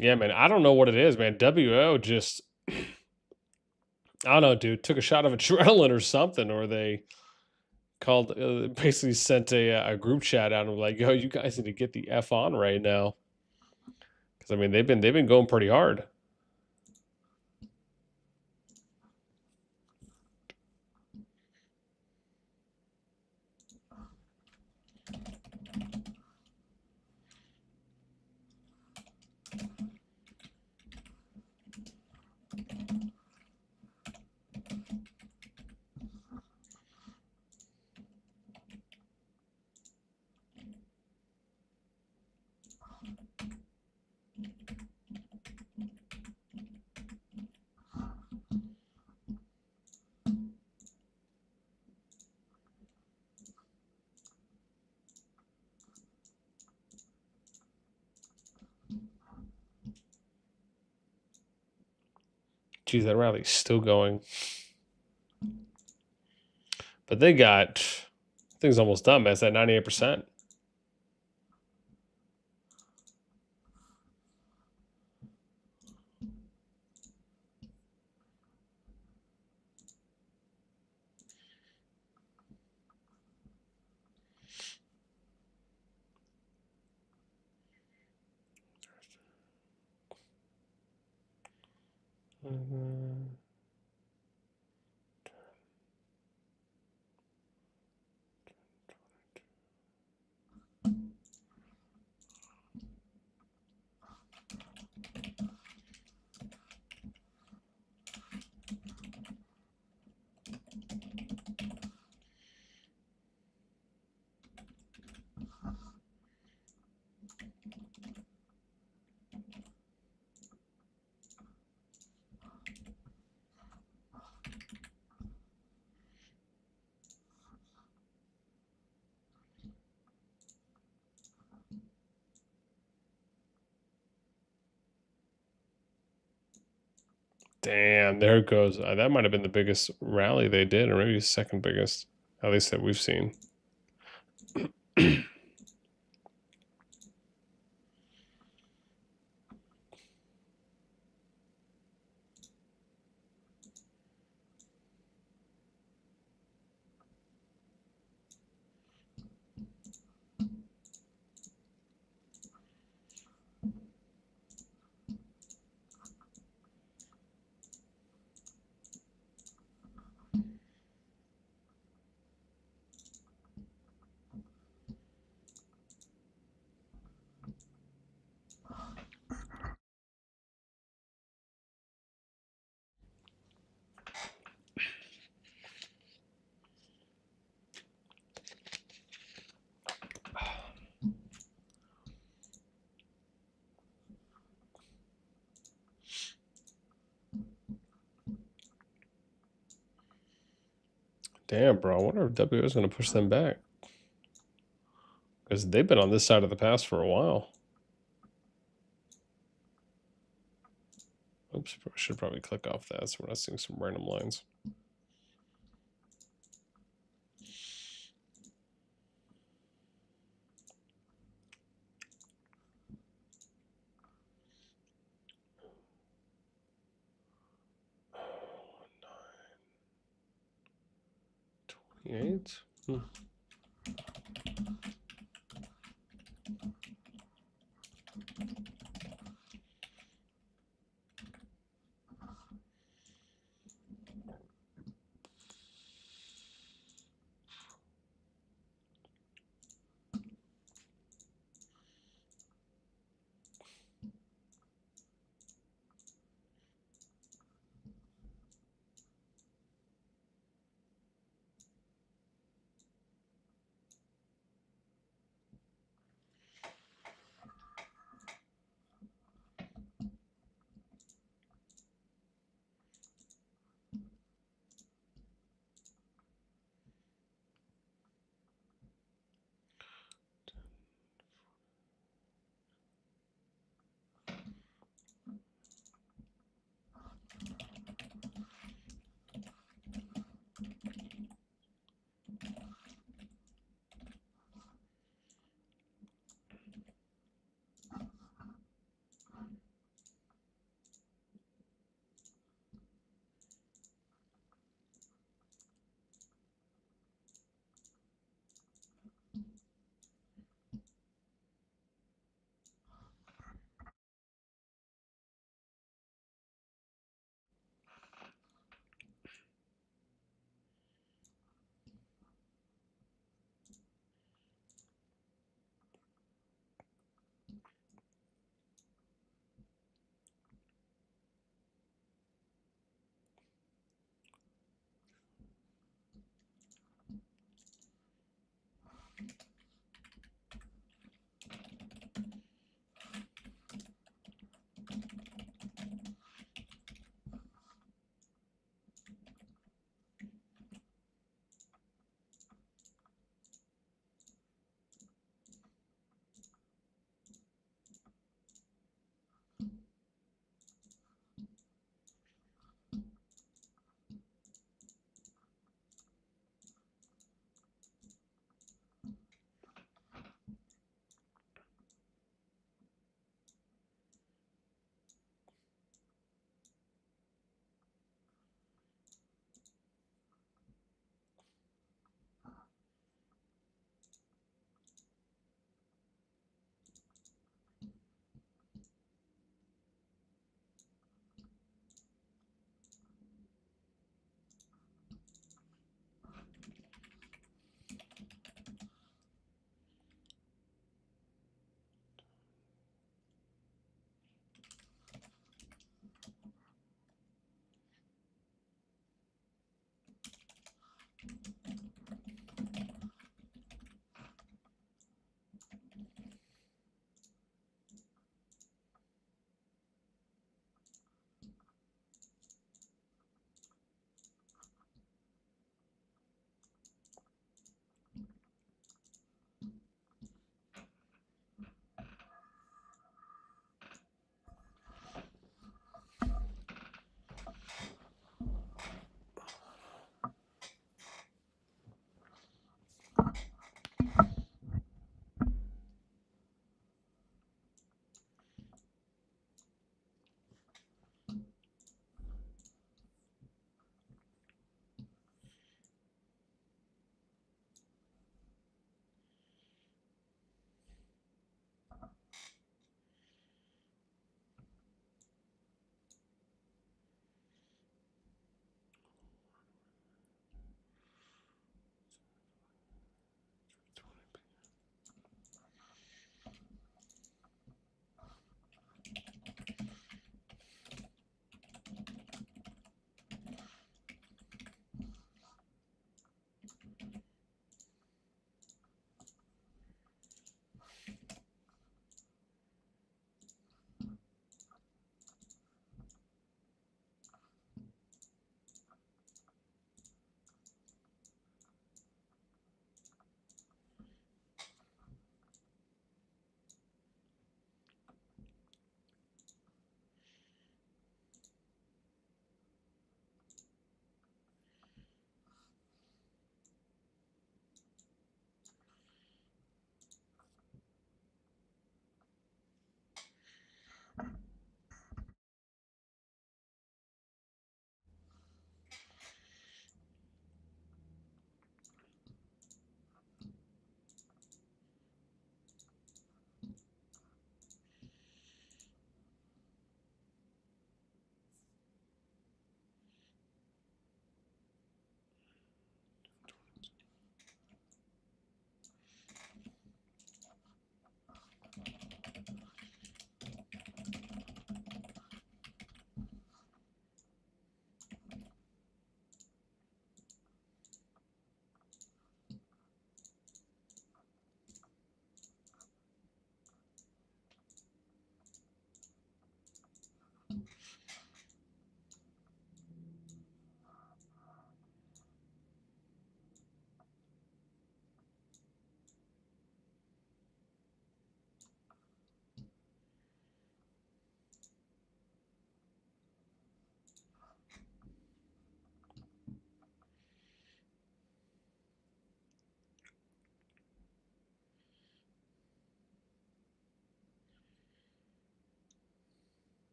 Yeah, man, I don't know what it is, man. wAo just, I don't know, dude, took a shot of adrenaline or something, or they called, basically sent a group chat out and was like, yo, you guys need to get the F on right now. Because, I mean, they've been going pretty hard. Geez, that rally's still going. But they got, things almost done, man. It's at 98%. Damn, there it goes. That might have been the biggest rally they did, or maybe second biggest, at least that we've seen. Damn, bro. I wonder if wAo is going to push them back. Because they've been on this side of the pass for a while. Oops, I should probably click off that so we're not seeing some random lines. Eight.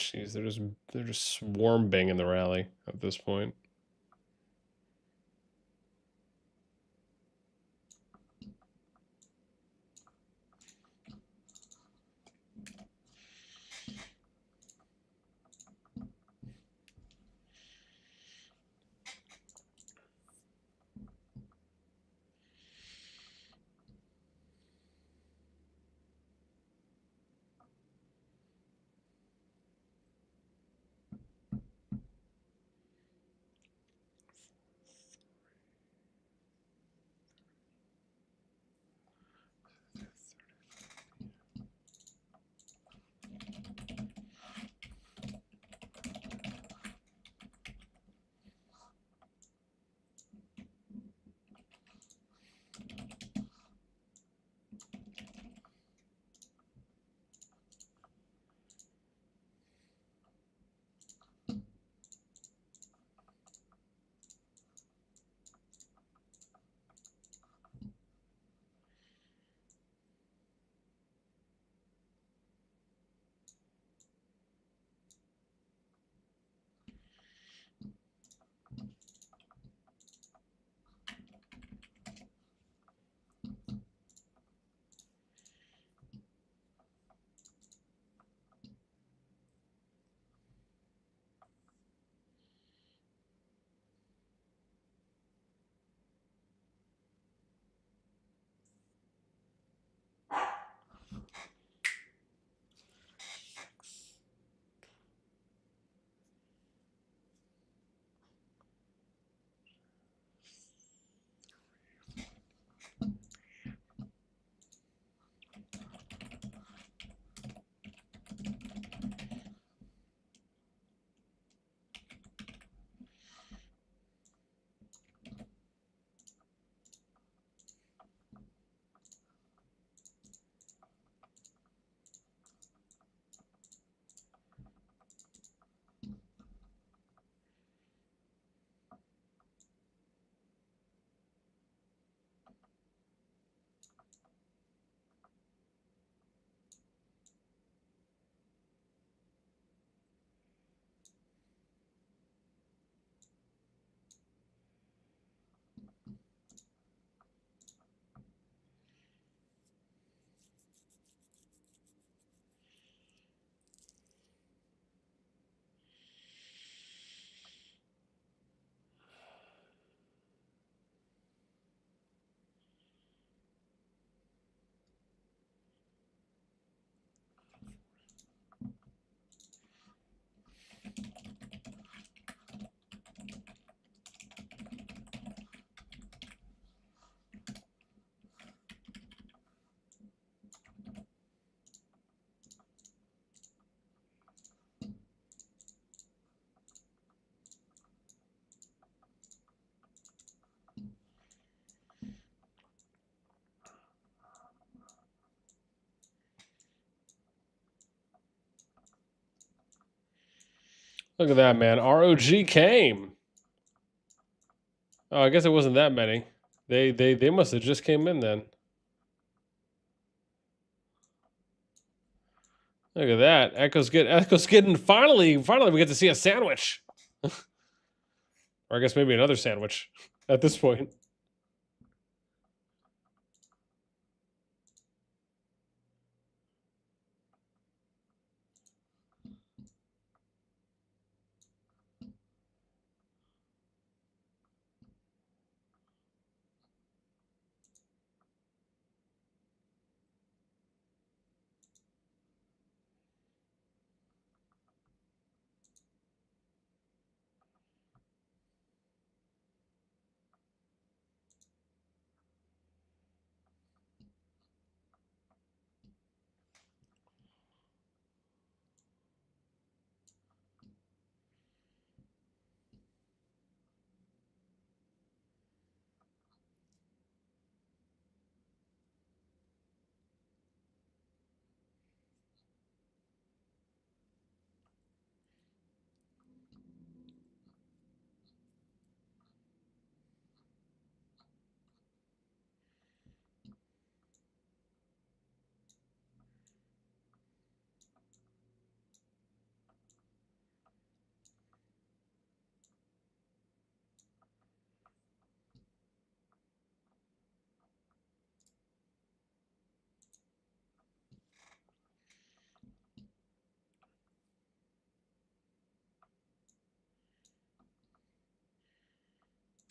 Jeez, they're just swarm banging the rally at this point. Look at that, man. ROG came. Oh, I guess it wasn't that many. They must have just came in then. Look at that. Echo's getting finally we get to see a sandwich. Or I guess maybe another sandwich at this point.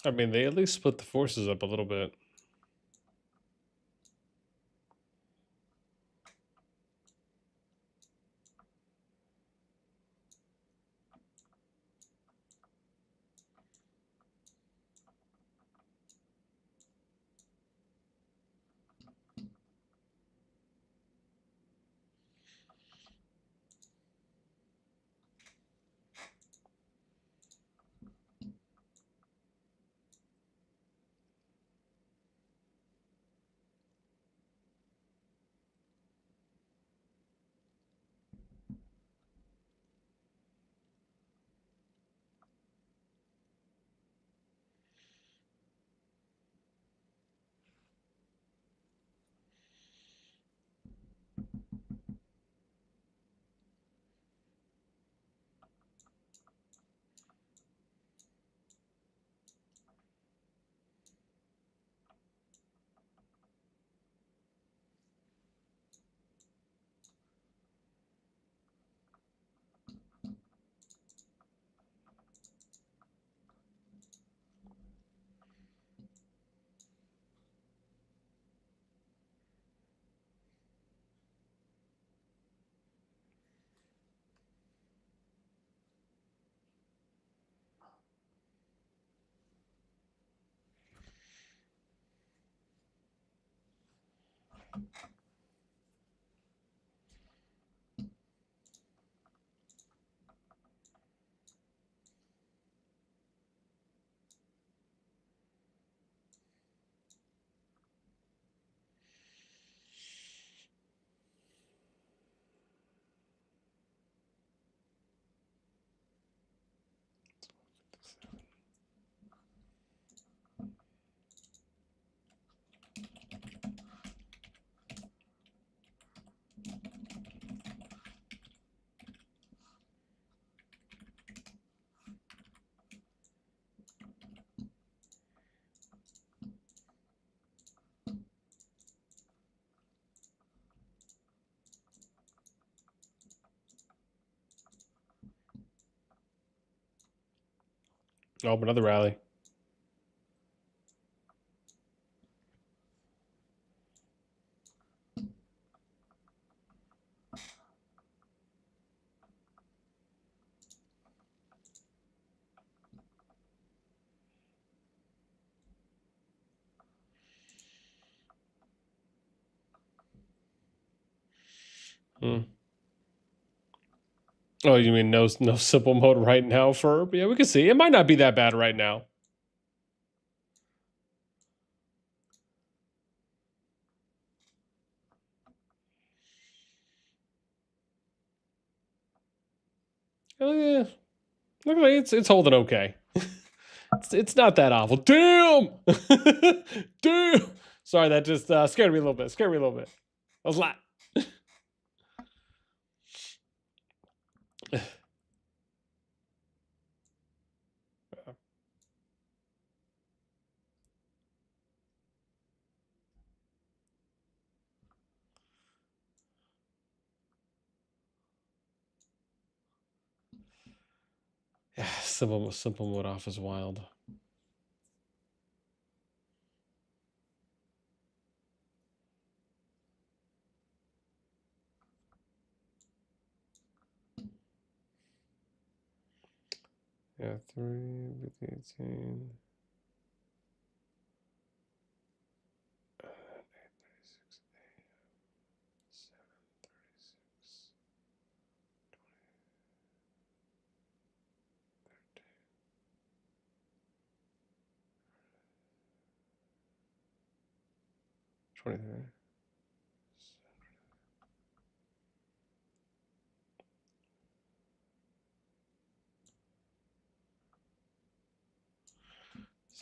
I mean, they at least split the forces up a little bit. Oh, another rally. Hmm. Oh, you mean no simple mode right now for? Yeah, we can see. It might not be that bad right now. Yeah, look like it's holding okay. It's not that awful. Damn, damn. Sorry, that just scared me a little bit. Scared me a little bit. That was a lot. Yeah, simple mode off is wild. Yeah, 3, 18. $23.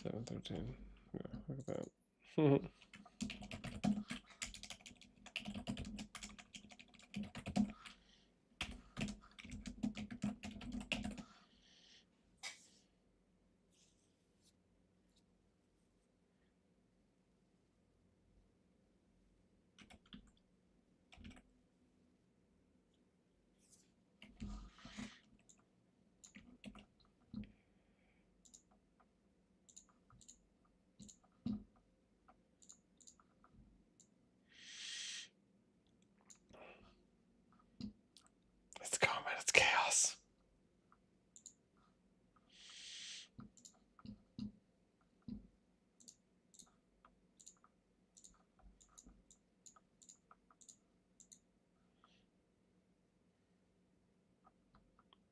713. Yeah, look at that.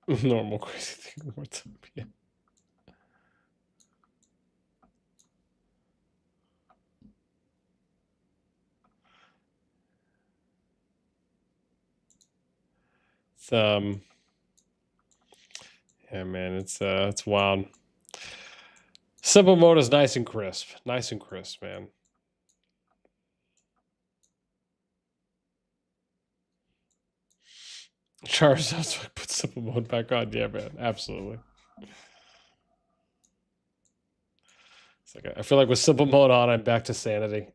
Normal crazy thing. What's up? Yeah. It's yeah, man, it's wild. Simple mode is nice and crisp. Nice and crisp, man. Charizard's like, put simple mode back on. Yeah, man, absolutely. It's like I feel like with simple mode on, I'm back to sanity.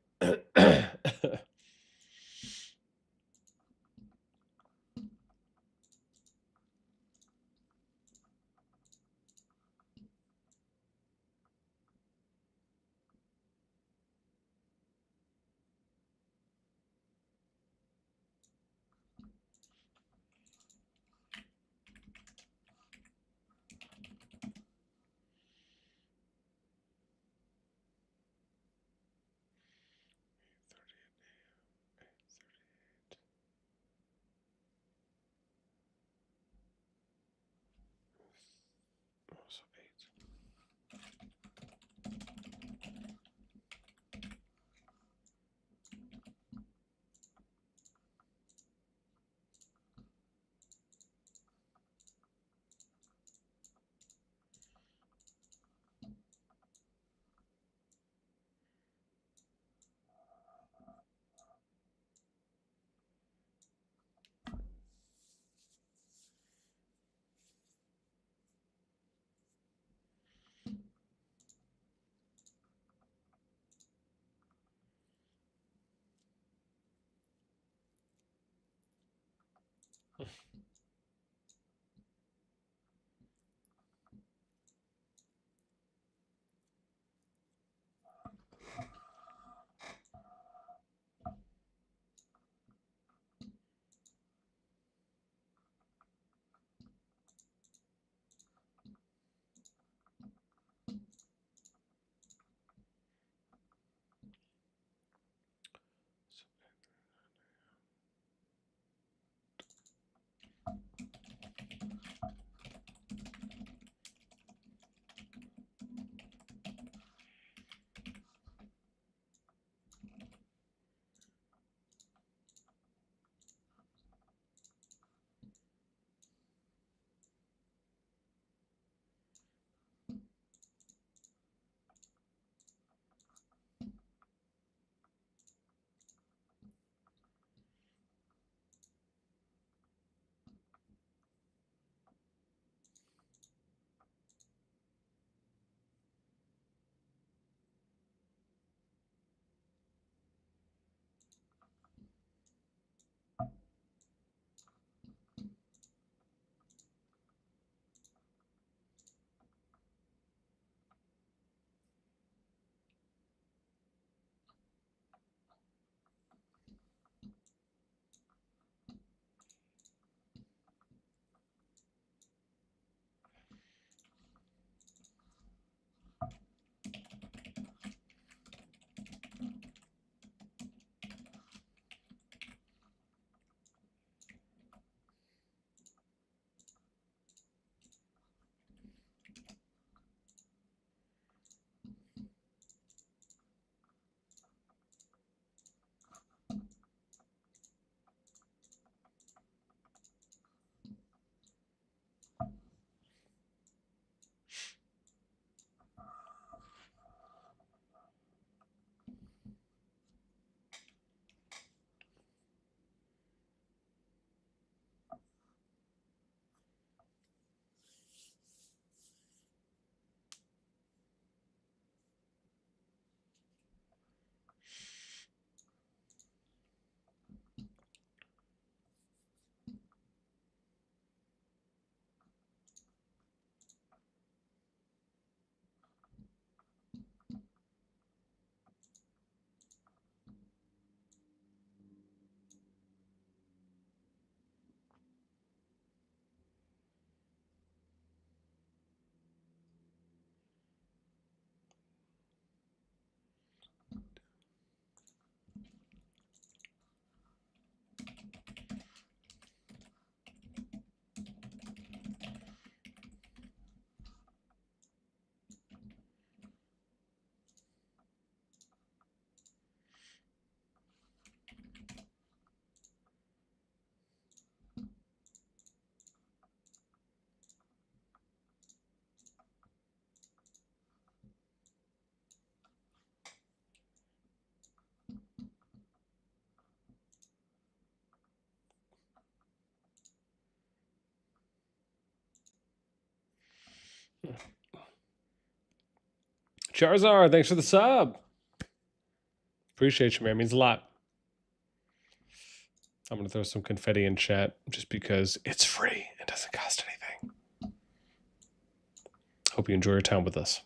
Charizard, thanks for the sub. Appreciate you, man. It means a lot. I'm going to throw some confetti in chat just because it's free and doesn't cost anything. Hope you enjoy your time with us.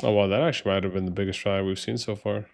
Oh, well, that actually might have been the biggest try we've seen so far.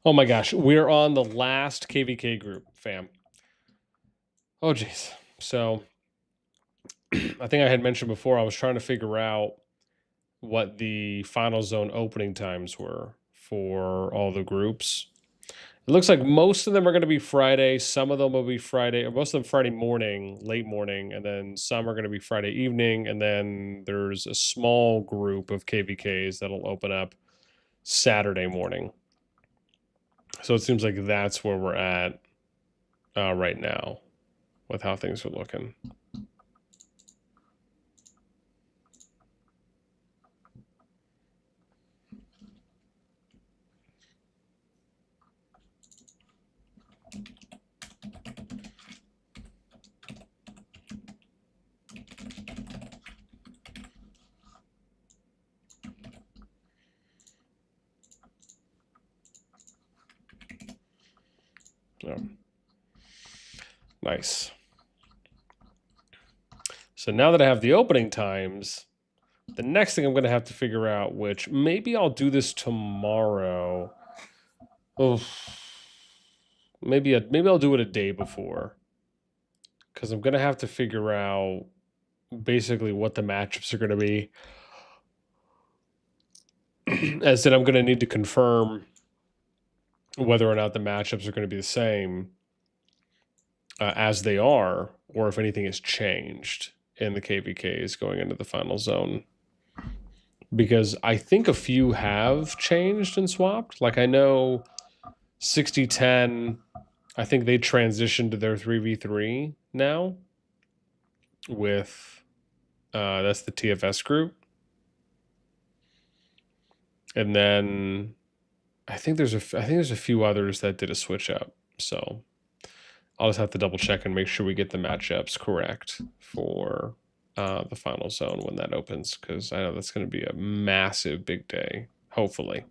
Oh my gosh, we're on the last KvK group, fam. Oh jeez. So I think I had mentioned before I was trying to figure out what the final zone opening times were for all the groups. It looks like most of them are going to be Friday. Some of them will be Friday, or most of them Friday morning, late morning, and then some are going to be Friday evening. And then there's a small group of KvKs that'll open up Saturday morning. So it seems like that's where we're at right now with how things are looking. Yeah. Nice. So now that I have the opening times, the next thing I'm going to have to figure out, which maybe I'll do this tomorrow. Oh, maybe I'll do it a day before, because I'm going to have to figure out basically what the matchups are going to be. As in, I'm going to need to confirm whether or not the matchups are going to be the same as they are, or if anything has changed in the KvKs going into the final zone. Because I think a few have changed and swapped. Like I know 6010, I think they transitioned to their 3v3 now with that's the TFS group. And then I think there's a few others that did a switch up. So I'll just have to double check and make sure we get the matchups correct for the final zone when that opens, because I know that's going to be a massive big day, hopefully.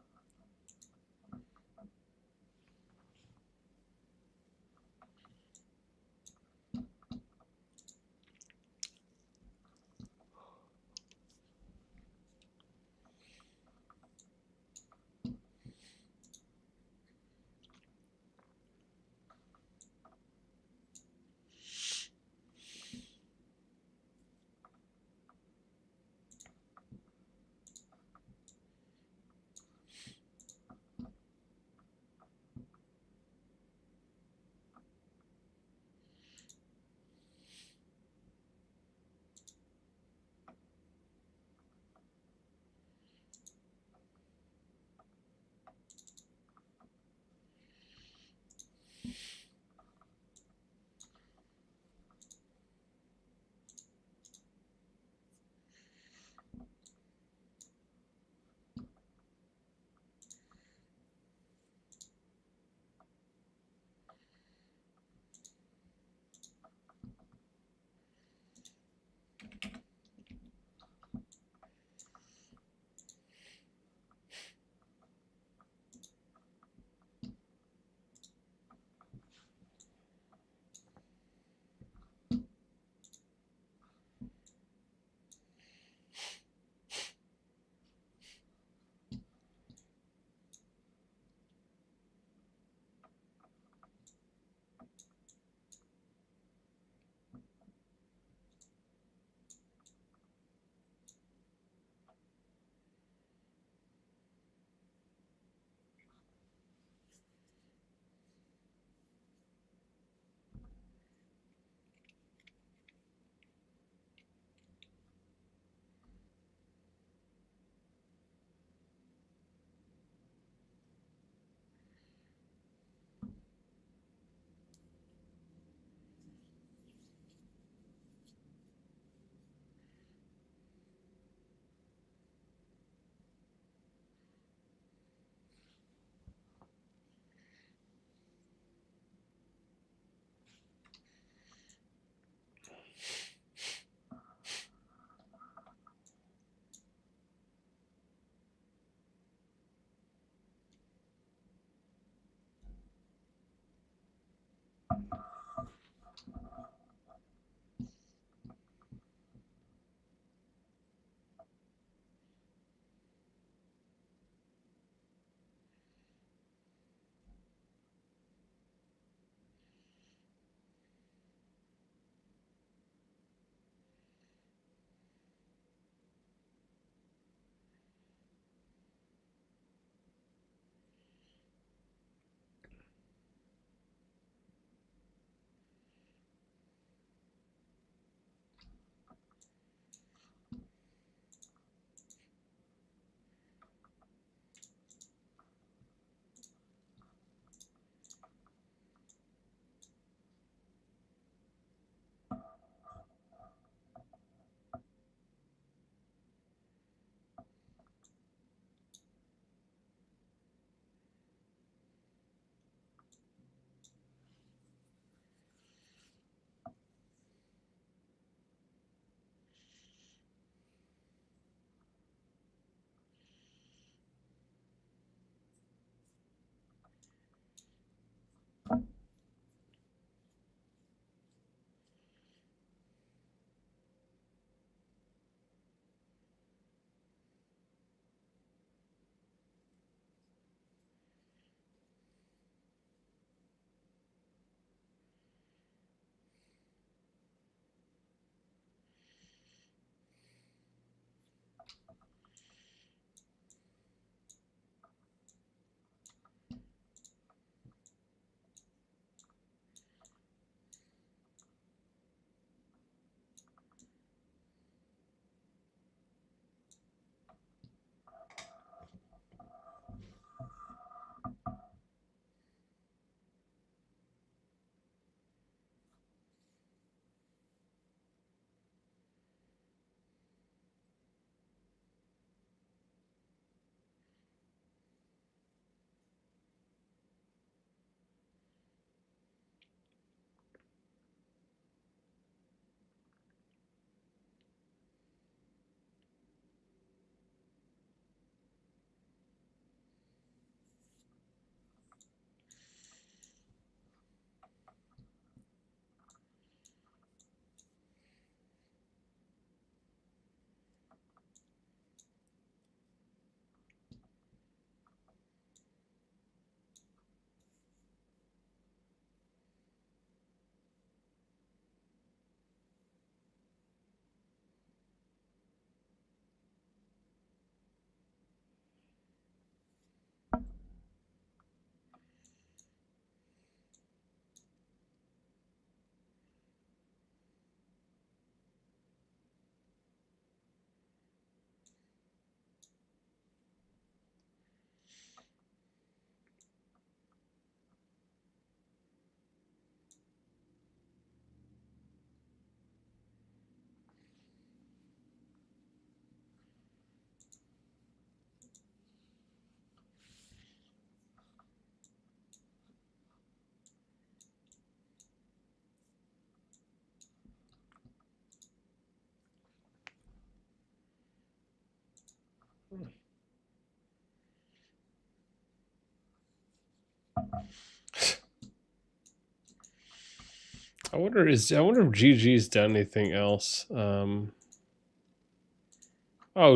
I wonder if GG's done anything else. Oh,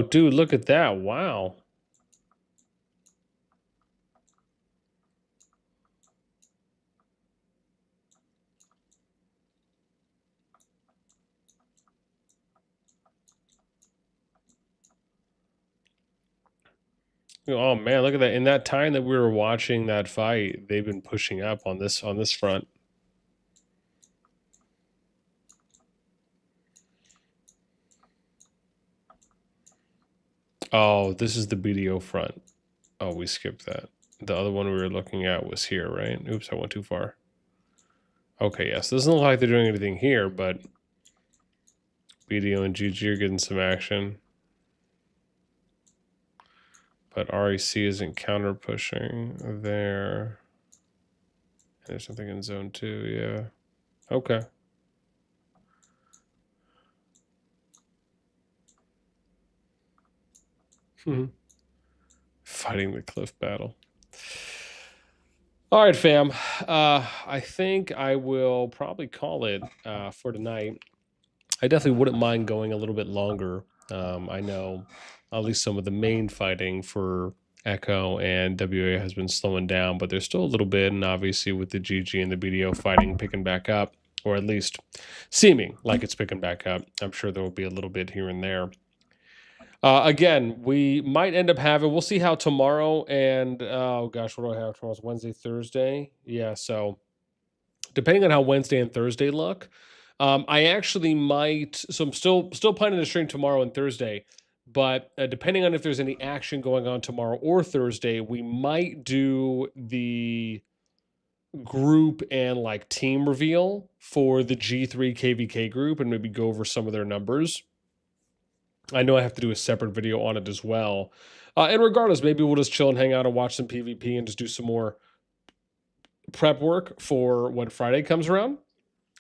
dude, look at that! Wow. Oh man, look at that! In that time that we were watching that fight, they've been pushing up on this front. Oh, this is the BDO front. Oh, we skipped that. The other one we were looking at was here, right? Oops, I went too far. Okay, yes. Doesn't look like they're doing anything here, but BDO and GG are getting some action. But REC isn't counter pushing there. There's something in zone 2, yeah. Okay. Fighting the cliff battle. All right, fam. I think I will probably call it for tonight. I definitely wouldn't mind going a little bit longer. I know at least some of the main fighting for Echo and WA has been slowing down, but there's still a little bit, and obviously with the GG and the BDO fighting picking back up, or at least seeming like it's picking back up, I'm sure there will be a little bit here and there. Again, we might end up having, we'll see how tomorrow and, oh gosh, what do I have? Tomorrow's Wednesday, Thursday. Yeah, so depending on how Wednesday and Thursday look, I actually might, so I'm still planning to stream tomorrow and Thursday, but depending on if there's any action going on tomorrow or Thursday, we might do the group and like team reveal for the G3 KvK group and maybe go over some of their numbers. I know I have to do a separate video on it as well. And regardless, maybe we'll just chill and hang out and watch some PvP and just do some more prep work for when Friday comes around.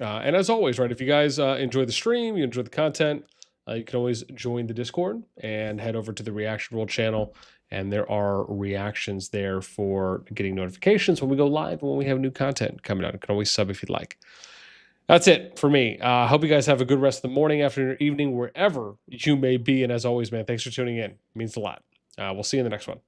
And as always, right, if you guys enjoy the stream, you enjoy the content, you can always join the Discord and head over to the Reaction World channel. And there are reactions there for getting notifications when we go live and when we have new content coming out. You can always sub if you'd like. That's it for me. I hope you guys have a good rest of the morning, afternoon, evening, wherever you may be. And as always, man, thanks for tuning in. It means a lot. We'll see you in the next one.